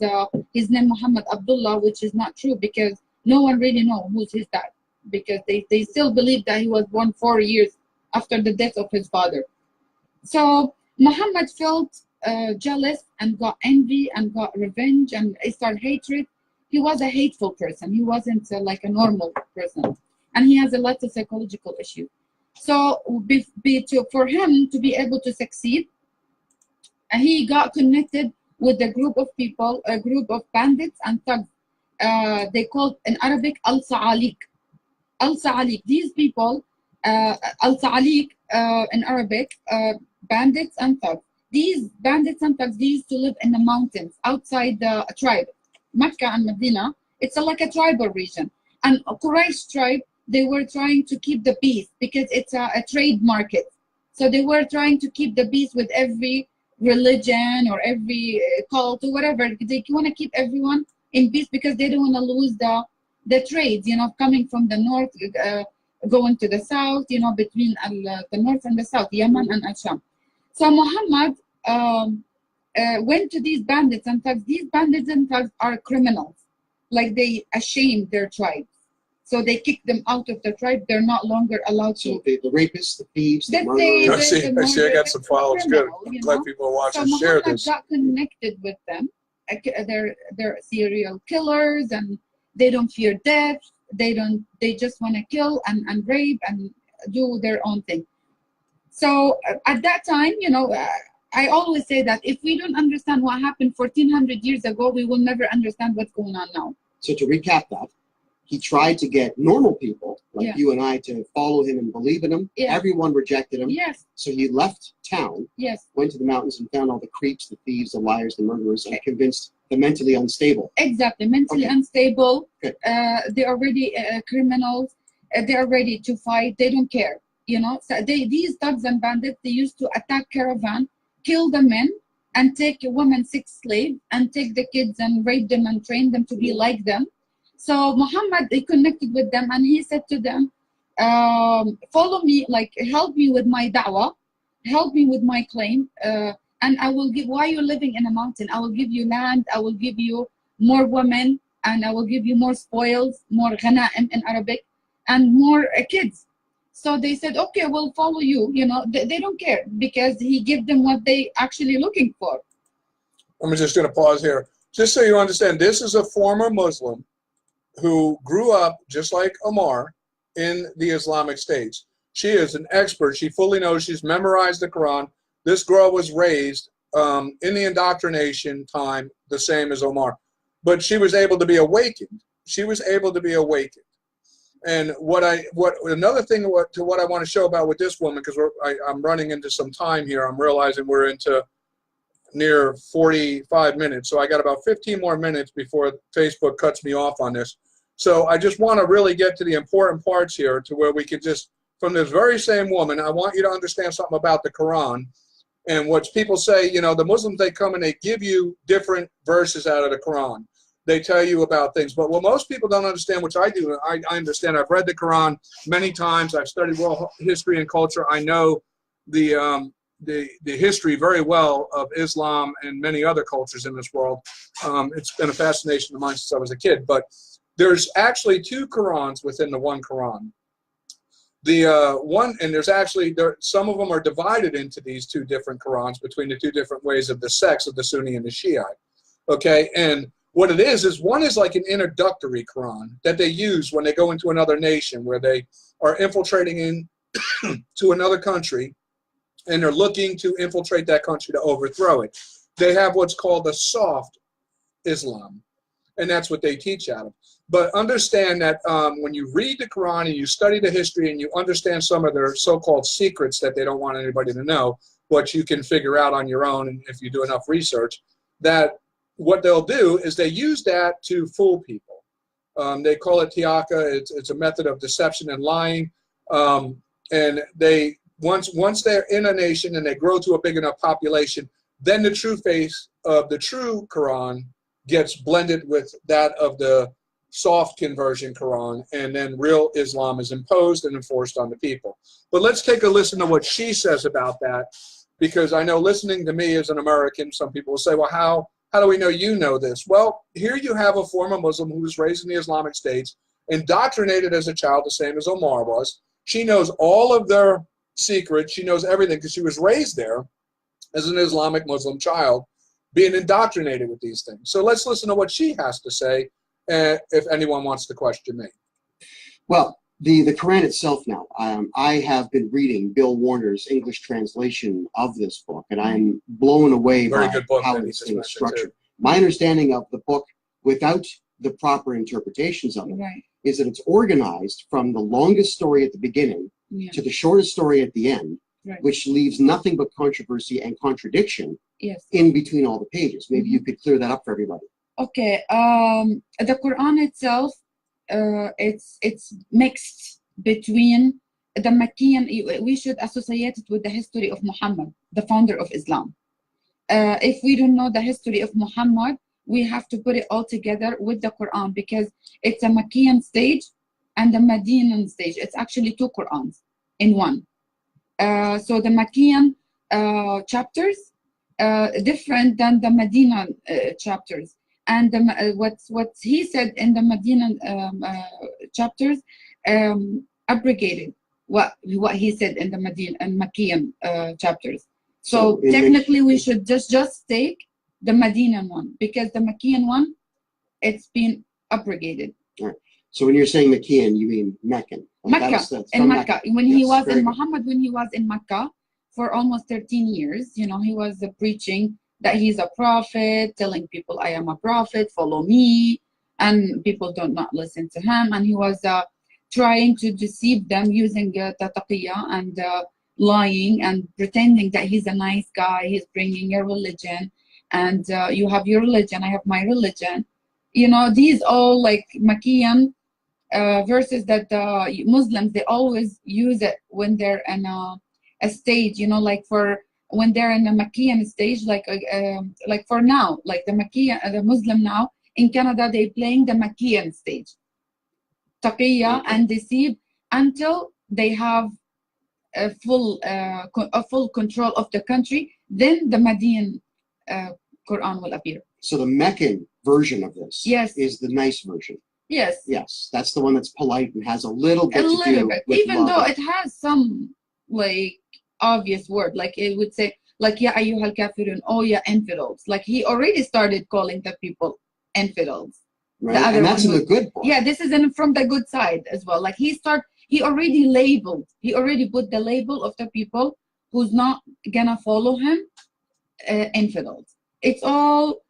his name Muhammad Abdullah, which is not true, because no one really know who's his dad, because they still believe that he was born 4 years after the death of his father. So Muhammad felt jealous and got envy and got revenge and started hatred. He was a hateful person. He wasn't like a normal person, and he has a lot of psychological issues. So for him to be able to succeed, he got connected with a group of people, a group of bandits and thugs. They called in Arabic al-Sa'alik. Al-Sa'alik. These people, al-Sa'alik in Arabic, bandits and thugs. These bandits and thugs, they used to live in the mountains outside the tribe. Mecca and Medina, it's like a tribal region. And Quraysh tribe, they were trying to keep the peace, because it's a trade market. So they were trying to keep the peace with every religion or every cult or whatever. They want to keep everyone in peace, because they don't want to lose the trades, coming from the north, going to the south, between the north and the south, Yemen and Asham. So Muhammad went to these bandits and thugs. These bandits and thugs are criminals. Like, they ashamed their tribes. So they kicked them out of the tribe. They're not longer allowed to. So the rapists, the thieves, the murderers. I see, I got some followers. Good. I'm glad people are watching. So share Muhammad this. got connected with them. They're serial killers, and they don't fear death. They just want to kill and rape and do their own thing. So at that time, I always say that if we don't understand what happened 1400 years ago, we will never understand what's going on now. So to recap that, he tried to get normal people like you and I to follow him and believe in him. Yeah. Everyone rejected him. Yes. So he left town, went to the mountains and found all the creeps, the thieves, the liars, the murderers, and convinced the mentally unstable. Exactly, mentally unstable. They're already criminals. They're ready to fight. They don't care. So these thugs and bandits, they used to attack caravan, kill the men, and take women, 6 slaves, and take the kids and rape them and train them to be like them. So Muhammad, he connected with them, and he said to them, follow me, help me with my da'wah, help me with my claim, and I will give, why you're living in a mountain, I will give you land, I will give you more women, and I will give you more spoils, more ghanaim in Arabic, and more kids. So they said, okay, we'll follow you. They don't care, because he gave them what they actually looking for. I'm just going to pause here. Just so you understand, this is a former Muslim who grew up, just like Omar, in the Islamic States. She is an expert. She fully knows. She's memorized the Quran. This girl was raised in the indoctrination time the same as Omar. But she was able to be awakened. She was able to be awakened. And another thing to what I want to show about with this woman, because I'm running into some time here. I'm realizing we're into near 45 minutes. So I got about 15 more minutes before Facebook cuts me off on this. So I just want to really get to the important parts here, to where we can just from this very same woman. I want you to understand something about the Quran. And what people say, you know, the Muslims, they come and they give you different verses out of the Quran. They tell you about things. But what most people don't understand, which I do, I understand. I've read the Quran many times. I've studied world history and culture. I know the history very well of Islam and many other cultures in this world. It's been a fascination of mine since I was a kid. But there's actually two Qurans within the one Quran. And there's actually, some of them are divided into these two different Qurans between the two different ways of the sects of the Sunni and the Shiite. Okay, and what it is one is like an introductory Quran that they use when they go into another nation, where they are infiltrating in to another country, and they're looking to infiltrate that country to overthrow it. They have what's called a soft Islam, and that's what they teach out of. But understand that when you read the Quran and you study the history and you understand some of their so-called secrets that they don't want anybody to know, what you can figure out on your own, and if you do enough research, that what they'll do is they use that to fool people. They call it tiaka. It's a method of deception and lying. And they once they're in a nation and they grow to a big enough population, then the true face of the true Quran gets blended with that of the soft conversion Quran, and then real Islam is imposed and enforced on the people. But let's take a listen to what she says about that, because I know, listening to me as an American, some people will say, well, how do we know you know this? Well, here you have a former Muslim who was raised in the Islamic States, indoctrinated as a child, the same as Omar was. She knows all of their secrets. She knows everything because she was raised there as an Islamic Muslim child, being indoctrinated with these things. So let's listen to what she has to say, if anyone wants to question me. Well, the Quran itself now, I have been reading Bill Warner's English translation of this book, and I'm blown away by how this thing is structured. My understanding of the book, without the proper interpretations of it, is that it's organized from the longest story at the beginning to the shortest story at the end, which leaves nothing but controversy and contradiction in between all the pages. Maybe you could clear that up for everybody. Okay, the Quran itself, it's mixed between the Maccabean. We should associate it with the history of Muhammad, the founder of Islam. If we don't know the history of Muhammad, we have to put it all together with the Quran, because it's a Maccabean stage and the Medinan stage. It's actually two Qurans in one. So the Maccabean chapters different than the Medina chapters. And what he said in the Medina chapters abrogated what he said in the Medina and Maccabean chapters. So technically, we should just take the Medinan one, because the Maccabean one, it's been abrogated. Right. So when you're saying Maccabean, you mean Meccan? Mecca, in Mecca. When he was in Muhammad, when he was in Mecca for almost 13 years, you know, he was preaching that he's a prophet, telling people, I am a prophet, follow me, and people don't not listen to him. And he was trying to deceive them using taqiyya and lying and pretending that he's a nice guy, he's bringing your religion, and you have your religion, I have my religion. You know, these all like Maccabean verses that the Muslims, they always use it when they're in a stage, you know, like for when they're in the Maccabean stage, like for now, like the Maccabean, the Muslim now in Canada, they playing the Maccabean stage, taqiyya and deceive, until they have a full control of the country. Then the Median Quran will appear. So the Meccan version of this is the nice version. Yes. Yes, that's the one that's polite and has a little bit to do with even love. Though it has some like obvious word, like it would say, like, ya ayyuhal kafirun, oh yeah, infidels. Like he already started calling the people infidels. Right, and that's in the good part. Yeah, this is from the good side as well. Like he already labeled, he already put the label of the people who's not gonna follow him, infidels. It's all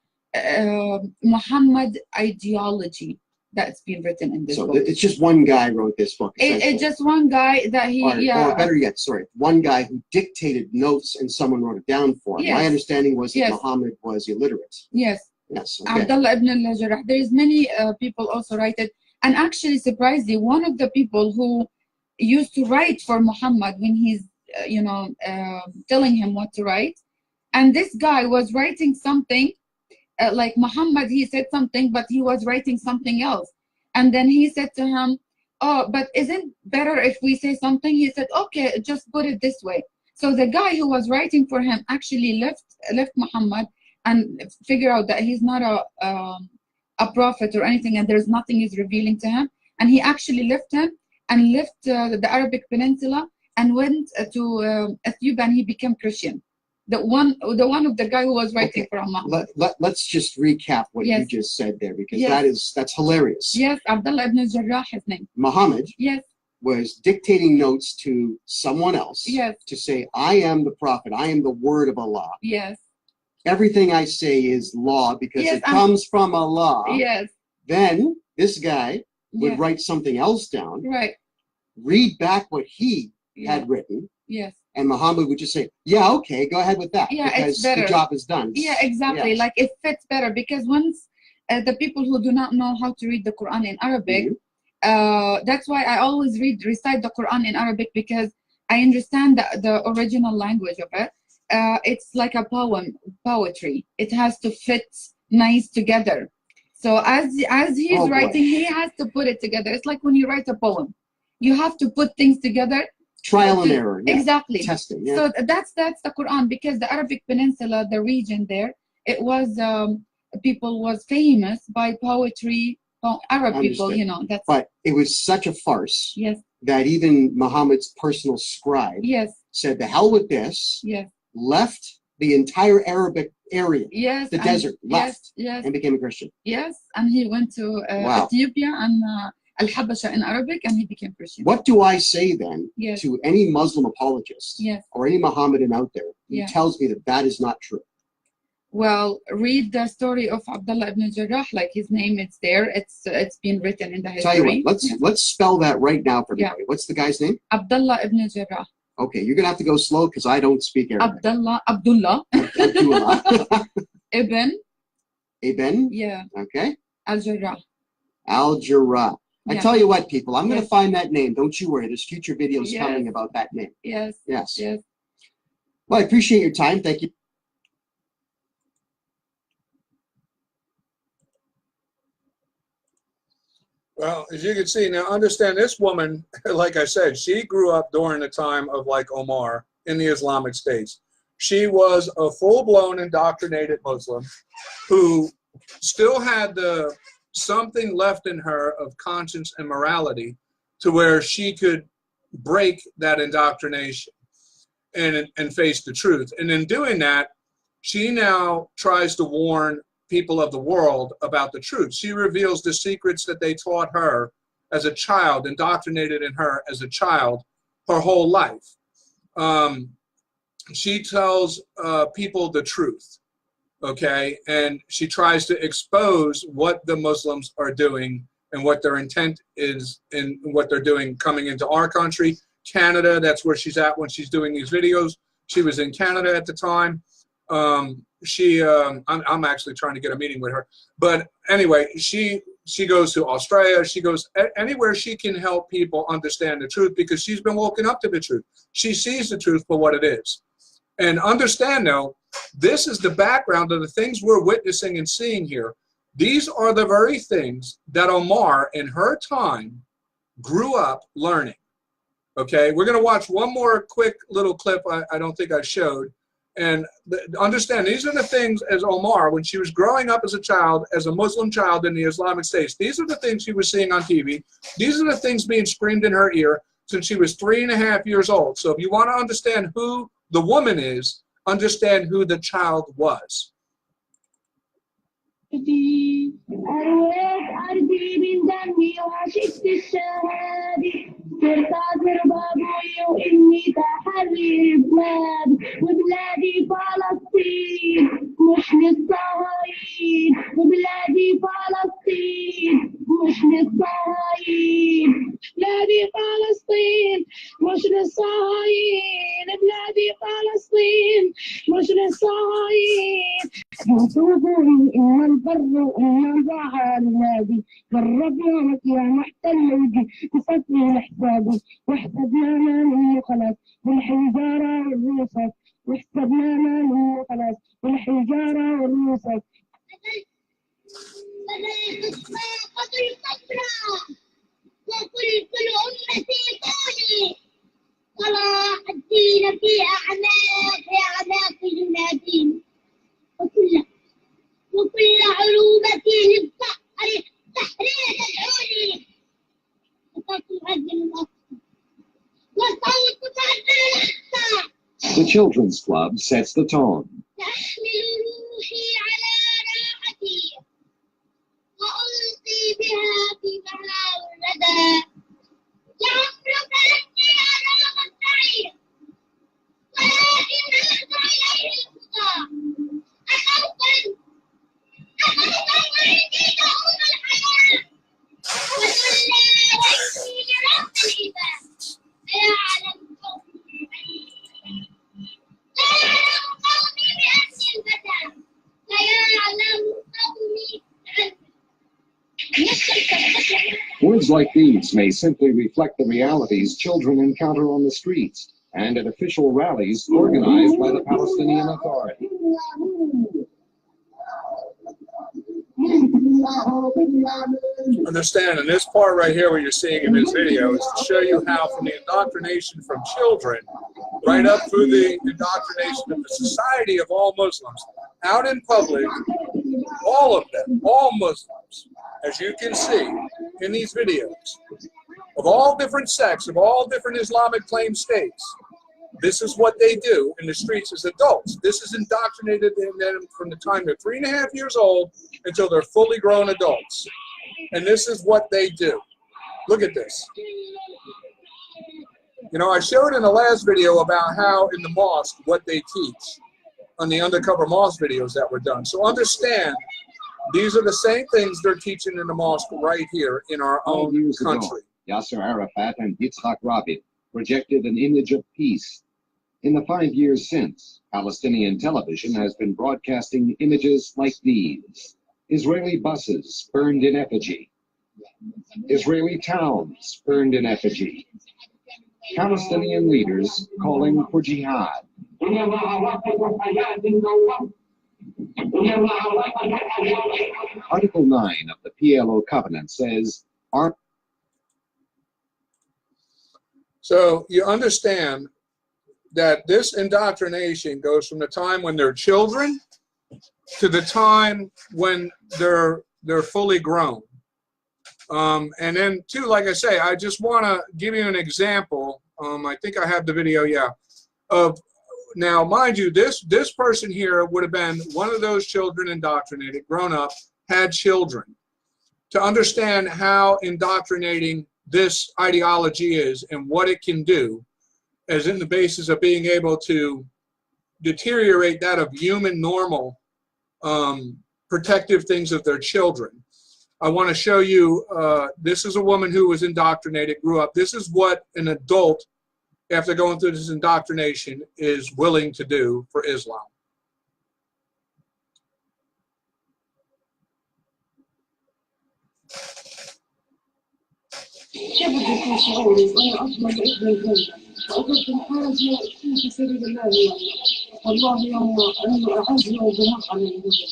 Muhammad ideology that's been written in this book. So it's just one guy wrote this book. It's just one guy that he, or better yet, sorry, one guy who dictated notes and someone wrote it down for him. My understanding was that Muhammad was illiterate. Yes. Yes. Okay. Abdullah ibn al-Jarrah. There's many people also write it. And actually, surprisingly, one of the people who used to write for Muhammad when he's, telling him what to write. And this guy was writing something, like Muhammad, he said something, but he was writing something else. And then he said to him, oh, but isn't better if we say something? He said, okay, just put it this way. So the guy who was writing for him actually left Muhammad and figure out that he's not a prophet or anything, and there's nothing he's revealing to him. And he actually left him and left the Arabic Peninsula and went to Ethiopia, and he became Christian. The one of the guy who was writing for Muhammad. Let's just recap what you just said there, because that's hilarious. Yes, Abdullah ibn Jarrah, his name. Muhammad was dictating notes to someone else to say, I am the prophet, I am the word of Allah. Yes. Everything I say is law because it comes from Allah. Yes. Then this guy would write something else down. Right. Read back what he had written. Yes. And Muhammad would just say, yeah, okay, go ahead with that. Yeah, because it's better. The job is done. Yeah, exactly. Yes. Like it fits better because once the people who do not know how to read the Quran in Arabic, that's why I always recite the Quran in Arabic, because I understand the original language of it. It's like a poetry. It has to fit nice together. So as he's writing, he has to put it together. It's like when you write a poem, you have to put things together. Trial and error. Yeah. Exactly. Testing. Yeah. So that's the Quran, because the Arabic Peninsula, the region there, it was people was famous by poetry. Arab people, that's. But it was such a farce. Yes. That even Muhammad's personal scribe. Said, "The hell with this." Yes. Left the entire Arabic area. Yes. The desert. Left. Yes. And became a Christian. Yes, and he went to Ethiopia and Al-Habasha in Arabic, and he became Christian. What do I say then to any Muslim apologist or any Mohammedan out there who tells me that is not true? Well, read the story of Abdullah ibn Jarrah. Like his name, it's there. It's been written in the history. Tell you what, let's spell that right now for everybody. What's the guy's name? Abdullah ibn Jarrah. Okay, you're gonna have to go slow because I don't speak Arabic. Abdullah. Ibn. Yeah. Okay. Al-Jarrah. Al-Jarrah. I tell you what, people, I'm going to find that name. Don't you worry. There's future videos coming about that name. Yes. Yes. Yes. Well, I appreciate your time. Thank you. Well, as you can see, now understand this woman, like I said, she grew up during the time of like Omar in the Islamic States. She was a full-blown indoctrinated Muslim who still had something left in her of conscience and morality to where she could break that indoctrination and face the truth. And in doing that, she now tries to warn people of the world about the truth. She reveals the secrets that they taught her as a child, indoctrinated in her as a child, her whole life. She tells people the truth, okay? And she tries to expose what the Muslims are doing and what their intent is in what they're doing coming into our country. Canada, that's where she's at when she's doing these videos. She was in Canada at the time. I'm actually trying to get a meeting with her. But anyway, she goes to Australia. She goes anywhere she can help people understand the truth because she's been woken up to the truth. She sees the truth for what it is. And understand now, this is the background of the things we're witnessing and seeing here. These are the very things that Omar in her time grew up learning. Okay, we're going to watch one more quick little clip I don't think I showed. And understand, these are the things as Omar, when she was growing up as a child, as a Muslim child in the Islamic States, these are the things she was seeing on TV. These are the things being screamed in her ear since she was 3.5 years old. So if you want to understand who the woman is, understand who the child was. أرويت أرضي من دمي وعشقت الشهادة صرت أضرب أبوي وإني تحرر بلاد وبلادي فلسطين مش للصهايين وبلادي فلسطين مش للصهايين بلادي فلسطين مش للصهايين بلادي فلسطين مش للصهايين ينسوبوني إن البر وإن البحر نادي جرب يومك يا محتل وجي تصفي لحسابي واحسبنا ما خلاص بالحجارة والرصاص واحسبنا ما خلاص بالحجارة والرصاص قتل الصفراء وكل أمتي قولي صلاح الدين في أعناق جنادين وكل عروبتي للصحر تحرير تدعوني وصوت معدل الأقصى وصوت معدل الأقصى. The Children's Club sets the tone. تحمل روحي على راحتي وألقي بها في محاور الردى لعمرك أني أرام السعير ولكن ألقى إليه الخطى أخوفا وعندي دعون الحياة وتولى وجهي لرب العباد أيعلم قومي لا يعلم قومي بأني الفتى لا يعلم قومي Words like these may simply reflect the realities children encounter on the streets and at official rallies organized by the Palestinian Authority. Understand, and this part right here, what you're seeing in this video, is to show you how from the indoctrination from children right up through the indoctrination of the society of all Muslims, out in public, all of them, all Muslims, as you can see in these videos, of all different sects, of all different Islamic claim states, this is what they do in the streets as adults. This is indoctrinated in them from the time they're 3.5 years old until they're fully grown adults. And this is what they do. Look at this. You know, I showed in the last video about how in the mosque, what they teach on the undercover mosque videos that were done. So understand, these are the same things they're teaching in the mosque right here in our own country. Yasser Arafat and Yitzhak Rabin projected an image of peace. In the 5 years since, Palestinian television has been broadcasting images like these. Israeli buses burned in effigy. Israeli towns burned in effigy. Palestinian leaders calling for jihad. Article 9 of the PLO Covenant says, So you understand that this indoctrination goes from the time when they're children to the time when they're fully grown. And then too, like I say, I just want to give you an example. I think I have the video, yeah. Of now, mind you, this person here would have been one of those children indoctrinated, grown up, had children. To understand how indoctrinating this ideology is and what it can do, as in the basis of being able to deteriorate that of human normal protective things of their children. I want to show you, this is a woman who was indoctrinated, grew up. This is what an adult, after going through this indoctrination, is willing to do for Islam. وقلت الحاجة في سبيل الله والله يوم أنه أعزني وجمعت على الوجه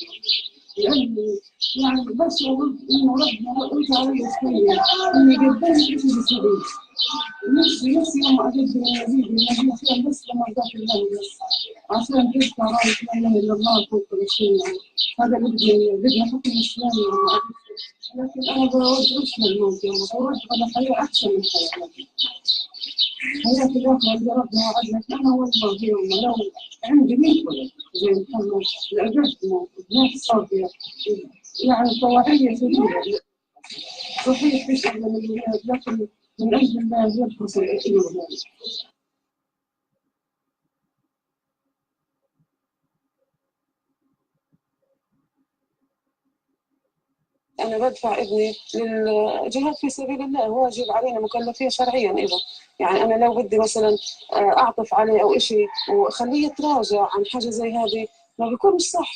لأني يعني بس أقول إنه ربنا قلت علي سبيل إني قدمت اسم بسبيل نفسي يوم أجد النبي فيها بس لما ذاك الله بس عشان تذكر رأيك لا إله إلا الله فوق كل شيء هذا بدنا حكم إسلامي لكن أنا بوجه اسم الموت يوم بوجه على حياة أحسن من حياتي حياة الآخرة اللي ربنا وعدنا أنا والله يوم لو عندي 100 ولد زي محمد لأجدنا ناس صافية يعني طواعية سبيلة صحيح في شغل من الولاد لكن من أجل الله يرخص الكثير ذلك. أنا بدفع ابني للجهاد في سبيل الله واجب علينا مكلفين شرعيا إذا يعني أنا لو بدي مثلا أعطف عليه أو إشي وخليه يتراجع عن حاجة زي هذه ما بيكونش صح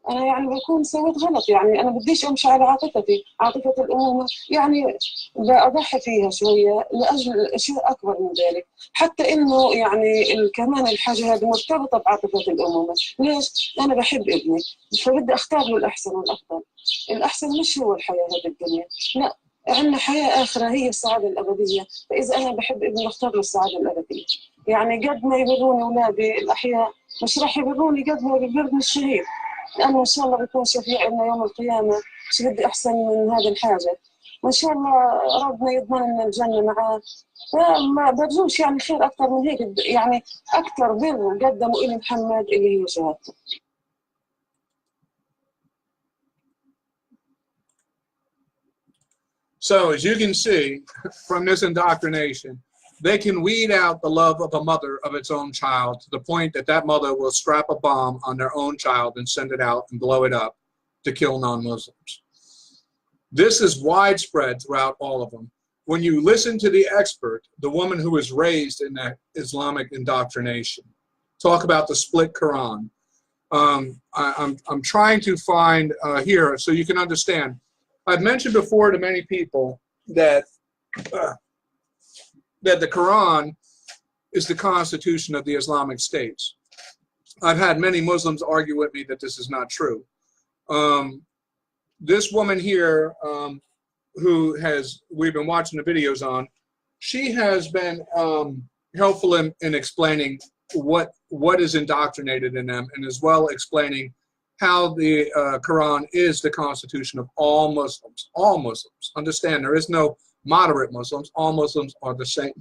أنا يعني بكون سويت غلط، يعني أنا بديش أمشي على عاطفتي، عاطفة الأمومة، يعني بأضحي فيها شوية لأجل أشياء أكبر من ذلك. حتى إنه يعني كمان الحاجة هذه مرتبطة بعاطفة الأمومة. ليش؟ أنا بحب ابني، فبدي أختار له الأحسن والأفضل. الأحسن مش هو الحياة هذه الدنيا، لا، عندنا حياة آخرة هي السعادة الأبدية. فإذا أنا بحب ابني بختار له السعادة الأبدية. يعني قد ما يبروني أولادي الأحياء مش راح يبروني قد ما يبرني الشهيد، لأنه إن شاء الله بيكون شفيع لنا يوم القيامة. مش بدي أحسن من هذه الحاجة، وإن شاء الله ربنا يضمن لنا الجنة معاه. ما برجوش يعني خير أكثر من هيك، يعني أكثر بر قدموا إلي محمد اللي هي شهادته. So as you can see from this indoctrination, they can weed out the love of a mother of its own child to the point that that mother will strap a bomb on their own child and send it out and blow it up to kill non-Muslims. This is widespread throughout all of them. When you listen to the expert, the woman who was raised in that Islamic indoctrination, talk about the split Quran. I'm trying to find here so you can understand. I've mentioned before to many people that that the Quran is the constitution of the Islamic states. I've had many Muslims argue with me that this is not true. This woman here, who we've been watching the videos on, she has been helpful in explaining what is indoctrinated in them, and as well explaining how the Quran is the constitution of all Muslims. All Muslims. Understand, there is no moderate Muslims. All Muslims are the same.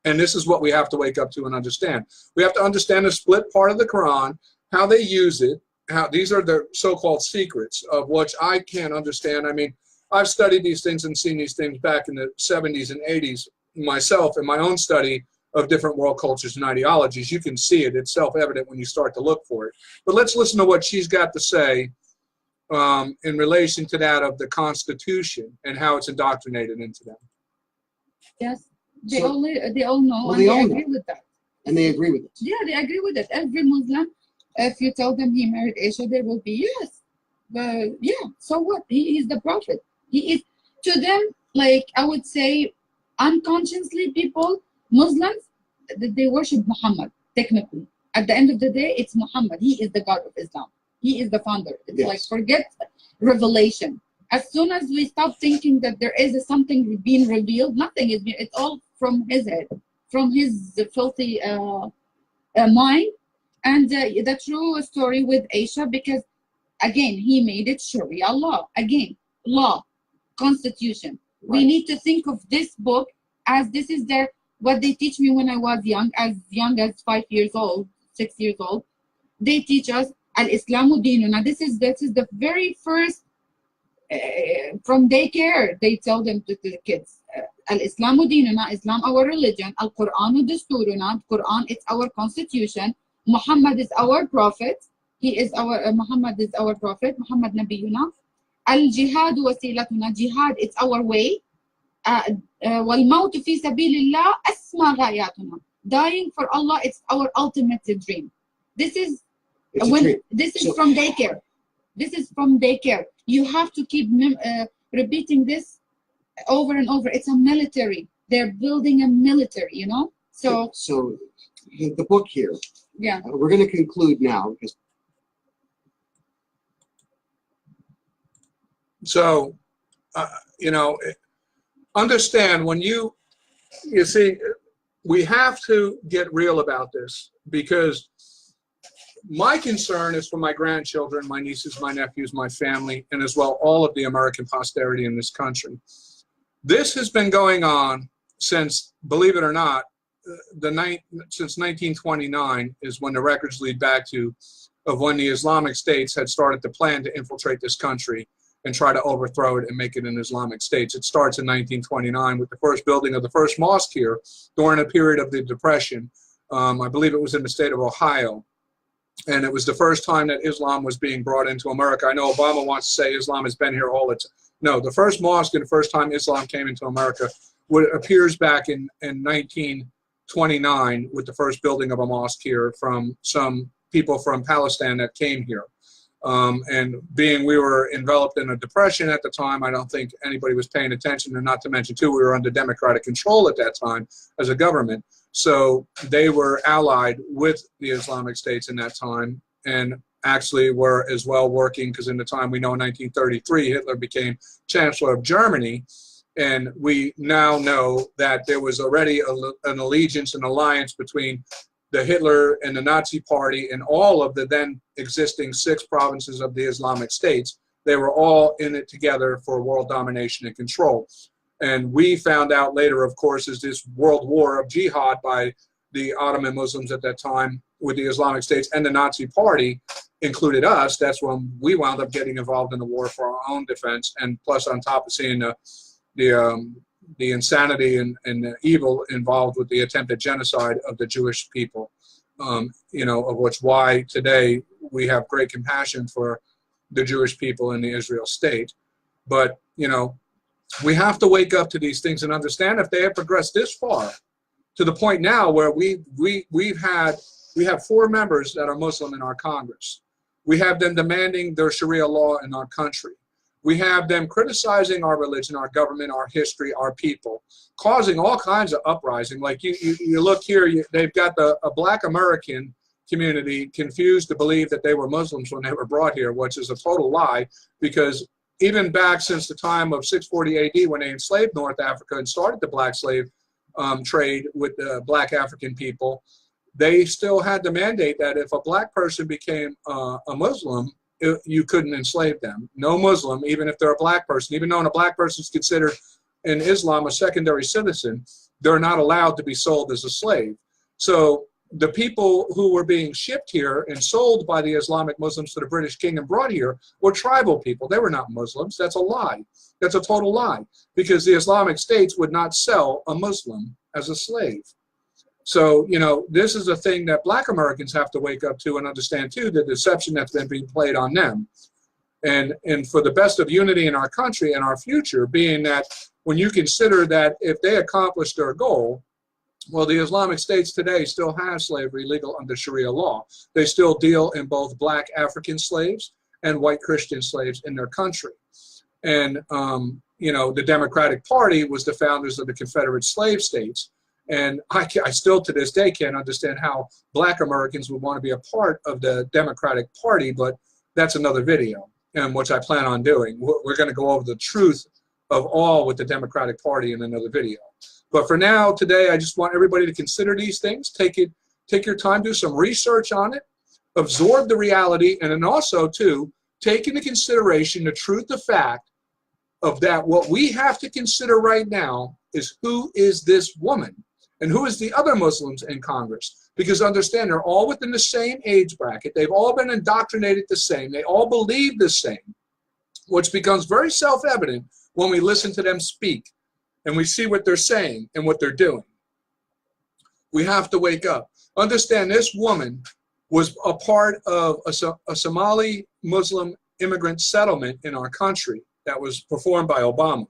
And this is what we have to wake up to and understand. We have to understand the split part of the Quran, how they use it, how these are the so-called secrets of which I can't understand. I mean, I've studied these things and seen these things back in the 70s and 80s myself in my own study of different world cultures and ideologies. You can see it. It's self-evident when you start to look for it. But let's listen to what she's got to say in relation to that of the Constitution and how it's indoctrinated into them. Yes, they all know, well, and they agree with that. And they agree with it. Yeah, they agree with it. Every Muslim, if you tell them he married Aisha, they will be, yes. But yeah, so what? He is the prophet. He is, to them, like I would say, unconsciously, people, Muslims, they worship Muhammad, technically. At the end of the day, it's Muhammad. He is the God of Islam. He is the founder. It's like, forget revelation. As soon as we stop thinking that there is something being revealed, nothing is being, it's all from his head, from his filthy mind. And the true story with Aisha, because again, he made it Sharia law. Again, law, constitution. Right. We need to think of this book as this is what they teach me when I was young as 5 years old, 6 years old. They teach us Al-Islamu Dinuna. This is the very first, from daycare, they tell them to the kids, Al-Islamu Dinuna, Islam our religion, Al-Qur'anu Dasturuna, Quran it's our constitution, Muhammad is our prophet, Muhammad is our prophet, Muhammad Nabiyuna, Al-Jihad Wasilatuna, Jihad it's our way, وَالْمَوْتُ فِي سَبِيلِ اللَّهِ أَسْمَى غَايَاتُنَا. Dying for Allah, it's our ultimate dream. This is from daycare. This is from daycare. You have to keep repeating this over and over. It's a military. They're building a military, you know? So the book here. Yeah. We're going to conclude now. So, you know, understand when you see, we have to get real about this, because my concern is for my grandchildren, my nieces, my nephews, my family, and as well all of the American posterity in this country. This has been going on since, believe it or not, since 1929 is when the records lead back to, of when the Islamic states had started to plan to infiltrate this country and try to overthrow it and make it an Islamic state. It starts in 1929 with the first building of the first mosque here during a period of the Depression. I believe it was in the state of Ohio. And it was the first time that Islam was being brought into America. I know Obama wants to say Islam has been here all its... No, the first mosque and the first time Islam came into America appears back in 1929 with the first building of a mosque here from some people from Palestine that came here. And being we were enveloped in a depression at the time, I don't think anybody was paying attention, and not to mention, too, we were under democratic control at that time as a government. So they were allied with the Islamic States in that time, and actually were as well working, because in the time we know in 1933, Hitler became Chancellor of Germany, and we now know that there was already an allegiance, an alliance between the Hitler and the Nazi Party and all of the then existing 6 provinces of the Islamic States. They were all in it together for world domination and control. And we found out later, of course, is this world war of jihad by the Ottoman Muslims at that time with the Islamic States and the Nazi Party included us. That's when we wound up getting involved in the war for our own defense. And plus, on top of seeing the insanity and the evil involved with the attempted genocide of the Jewish people, you know, of which why today we have great compassion for the Jewish people in the Israel state. But, you know, we have to wake up to these things and understand if they have progressed this far to the point now where we have 4 members that are Muslim in our Congress. We have them demanding their Sharia law in our country. We have them criticizing our religion, our government, our history, our people, causing all kinds of uprising. Like you look here, they've got a Black American community confused to believe that they were Muslims when they were brought here, which is a total lie, because even back since the time of 640 AD when they enslaved North Africa and started the black slave trade with the Black African people, they still had the mandate that if a black person became a Muslim, you couldn't enslave them. No Muslim, even if they're a black person, even though a black person is considered in Islam a secondary citizen, they're not allowed to be sold as a slave. So the people who were being shipped here and sold by the Islamic Muslims to the British king and brought here were tribal people. They were not Muslims. That's a lie. That's a total lie, because the Islamic States would not sell a Muslim as a slave. So, you know, this is a thing that Black Americans have to wake up to and understand, too, the deception that's been being played on them. And for the best of unity in our country and our future, being that when you consider that if they accomplish their goal, well, the Islamic States today still has slavery legal under Sharia law. They still deal in both Black African slaves and white Christian slaves in their country. And, you know, the Democratic Party was the founders of the Confederate slave states. And I still to this day can't understand how Black Americans would want to be a part of the Democratic Party, but that's another video, and which I plan on doing. We're going to go over the truth of all with the Democratic Party in another video. But for now, today, I just want everybody to consider these things. Take your time, do some research on it, absorb the reality, and then also, too, take into consideration the truth, the fact of that what we have to consider right now is who is this woman? And who is the other Muslims in Congress? Because understand, they're all within the same age bracket. They've all been indoctrinated the same. They all believe the same, which becomes very self-evident when we listen to them speak and we see what they're saying and what they're doing. We have to wake up. Understand, this woman was a part of a Somali Muslim immigrant settlement in our country that was performed by Obama.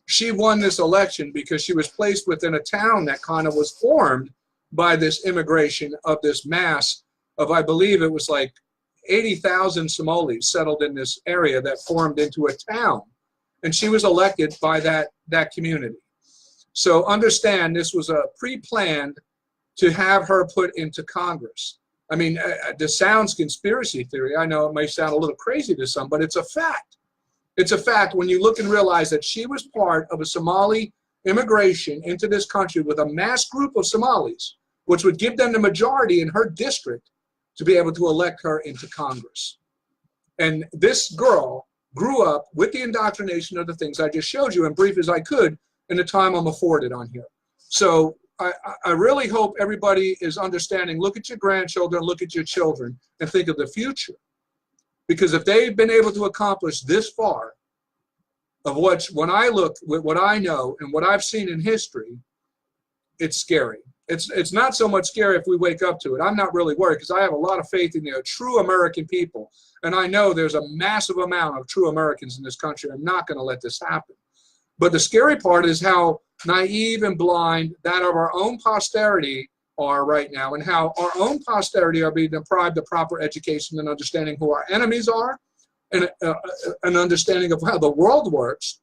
She won this election because she was placed within a town that kind of was formed by this immigration of this mass of, I believe it was like 80,000 Somalis settled in this area that formed into a town. And she was elected by that community. So understand, this was a pre-planned to have her put into Congress. I mean, this sounds conspiracy theory. I know it may sound a little crazy to some, but it's a fact. It's a fact when you look and realize that she was part of a Somali immigration into this country with a mass group of Somalis, which would give them the majority in her district to be able to elect her into Congress. And this girl grew up with the indoctrination of the things I just showed you, in brief as I could, in the time I'm afforded on here. So I really hope everybody is understanding. Look at your grandchildren, look at your children, and think of the future. Because if they've been able to accomplish this far, of when I look with what I know and what I've seen in history, it's scary. It's not so much scary if we wake up to it. I'm not really worried because I have a lot of faith in the true American people. And I know there's a massive amount of true Americans in this country. I'm not going to let this happen. But the scary part is how naive and blind that of our own posterity are right now, and how our own posterity are being deprived of proper education and understanding who our enemies are, and an understanding of how the world works.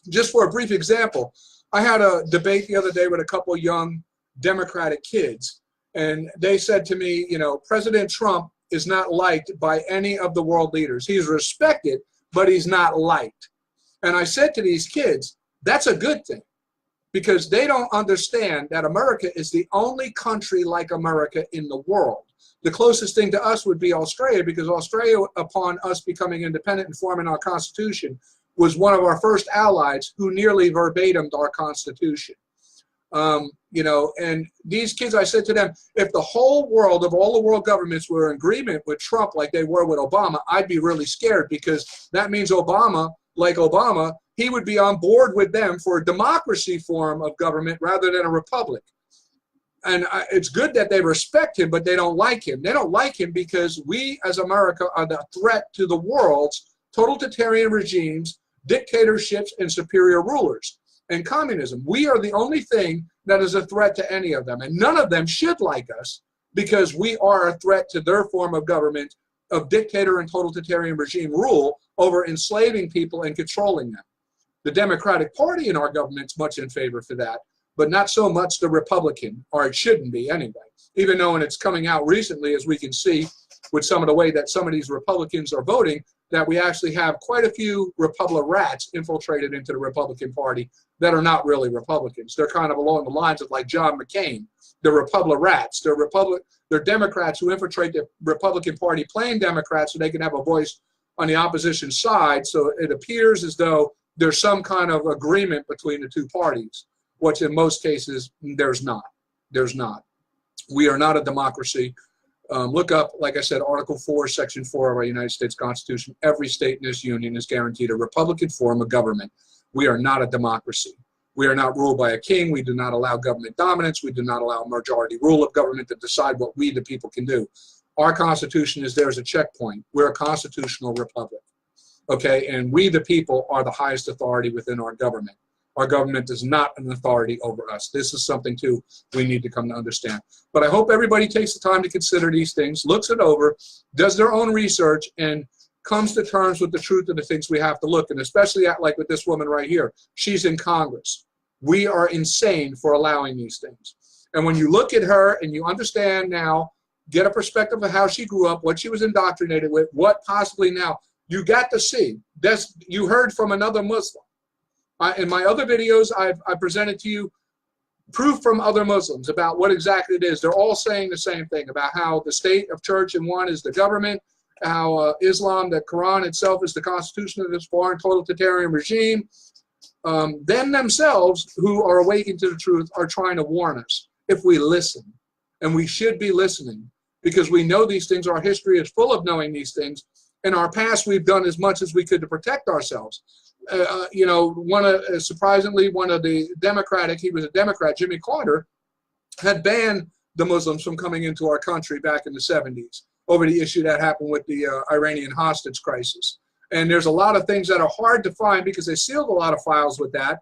Just for a brief example, I had a debate the other day with a couple young Democratic kids, and they said to me, you know, President Trump is not liked by any of the world leaders. He's respected, but he's not liked. And I said to these kids, that's a good thing, because they don't understand that America is the only country like America in the world. The closest thing to us would be Australia, because Australia, upon us becoming independent and forming our Constitution, was one of our first allies who nearly verbatimed our Constitution. You know, and these kids, I said to them, if the whole world, of all the world governments, were in agreement with Trump like they were with Obama, I'd be really scared, because that means Obama, like Obama, he would be on board with them for a democracy form of government rather than a republic. And it's good that they respect him, but they don't like him. They don't like him because we as America are the threat to the world's totalitarian regimes, dictatorships, and superior rulers, and communism. We are the only thing that is a threat to any of them, and none of them should like us, because we are a threat to their form of government, of dictator and totalitarian regime rule over enslaving people and controlling them. The Democratic Party in our government's much in favor for that, but not so much the Republican, or it shouldn't be anyway, even though, and it's coming out recently, as we can see with some of the way that some of these Republicans are voting, that we actually have quite a few Republic-rats infiltrated into the Republican Party that are not really Republicans. They're kind of along the lines of like John McCain. They're Republic-rats. They're Democrats who infiltrate the Republican Party playing Democrats so they can have a voice on the opposition side. So it appears as though there's some kind of agreement between the two parties, which in most cases there's not. There's not. We are not a democracy. Look up, like I said, Article 4, Section 4 of our United States Constitution. Every state in this union is guaranteed a Republican form of government. We are not a democracy. We are not ruled by a king. We do not allow government dominance. We do not allow a majority rule of government to decide what we, the people, can do. Our Constitution is there as a checkpoint. We're a constitutional republic. Okay, and we, the people, are the highest authority within our government. Our government is not an authority over us. This is something, too, we need to come to understand. But I hope everybody takes the time to consider these things, looks it over, does their own research, and comes to terms with the truth of the things we have to look. And especially at, like with this woman right here, she's in Congress. We are insane for allowing these things. And when you look at her and you understand now, get a perspective of how she grew up, what she was indoctrinated with, what possibly now, you got to see. You heard from another Muslim. In my other videos, I presented to you proof from other Muslims about what exactly it is. They're all saying the same thing about how the state of church in one is the government, how Islam, the Quran itself, is the constitution of this foreign totalitarian regime. Them themselves, who are awakened to the truth, are trying to warn us if we listen. And we should be listening, because we know these things. Our history is full of knowing these things. In our past, we've done as much as we could to protect ourselves. You know, surprisingly, one of the Democratic, he was a Democrat, Jimmy Carter, had banned the Muslims from coming into our country back in the 70s over the issue that happened with the Iranian hostage crisis. And there's a lot of things that are hard to find because they sealed a lot of files with that,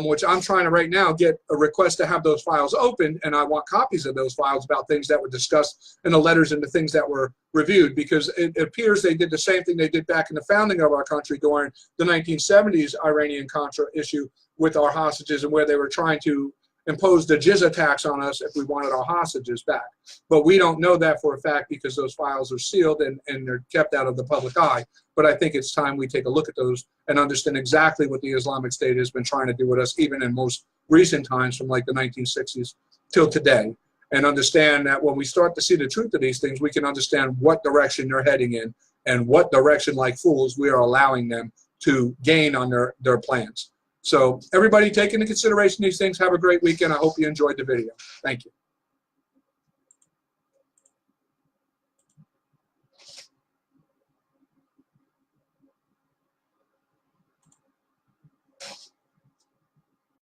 which I'm trying to right now get a request to have those files opened, and I want copies of those files about things that were discussed in the letters and the things that were reviewed, because it appears they did the same thing they did back in the founding of our country during the 1970s Iranian-Contra issue with our hostages, and where they were trying to impose the jizya tax on us if we wanted our hostages back. But we don't know that for a fact because those files are sealed and they're kept out of the public eye. But I think it's time we take a look at those and understand exactly what the Islamic State has been trying to do with us, even in most recent times from like the 1960s till today, and understand that when we start to see the truth of these things, we can understand what direction they're heading in and what direction, like fools, we are allowing them to gain on their plans. So everybody take into consideration these things. Have a great weekend. I hope you enjoyed the video. Thank you.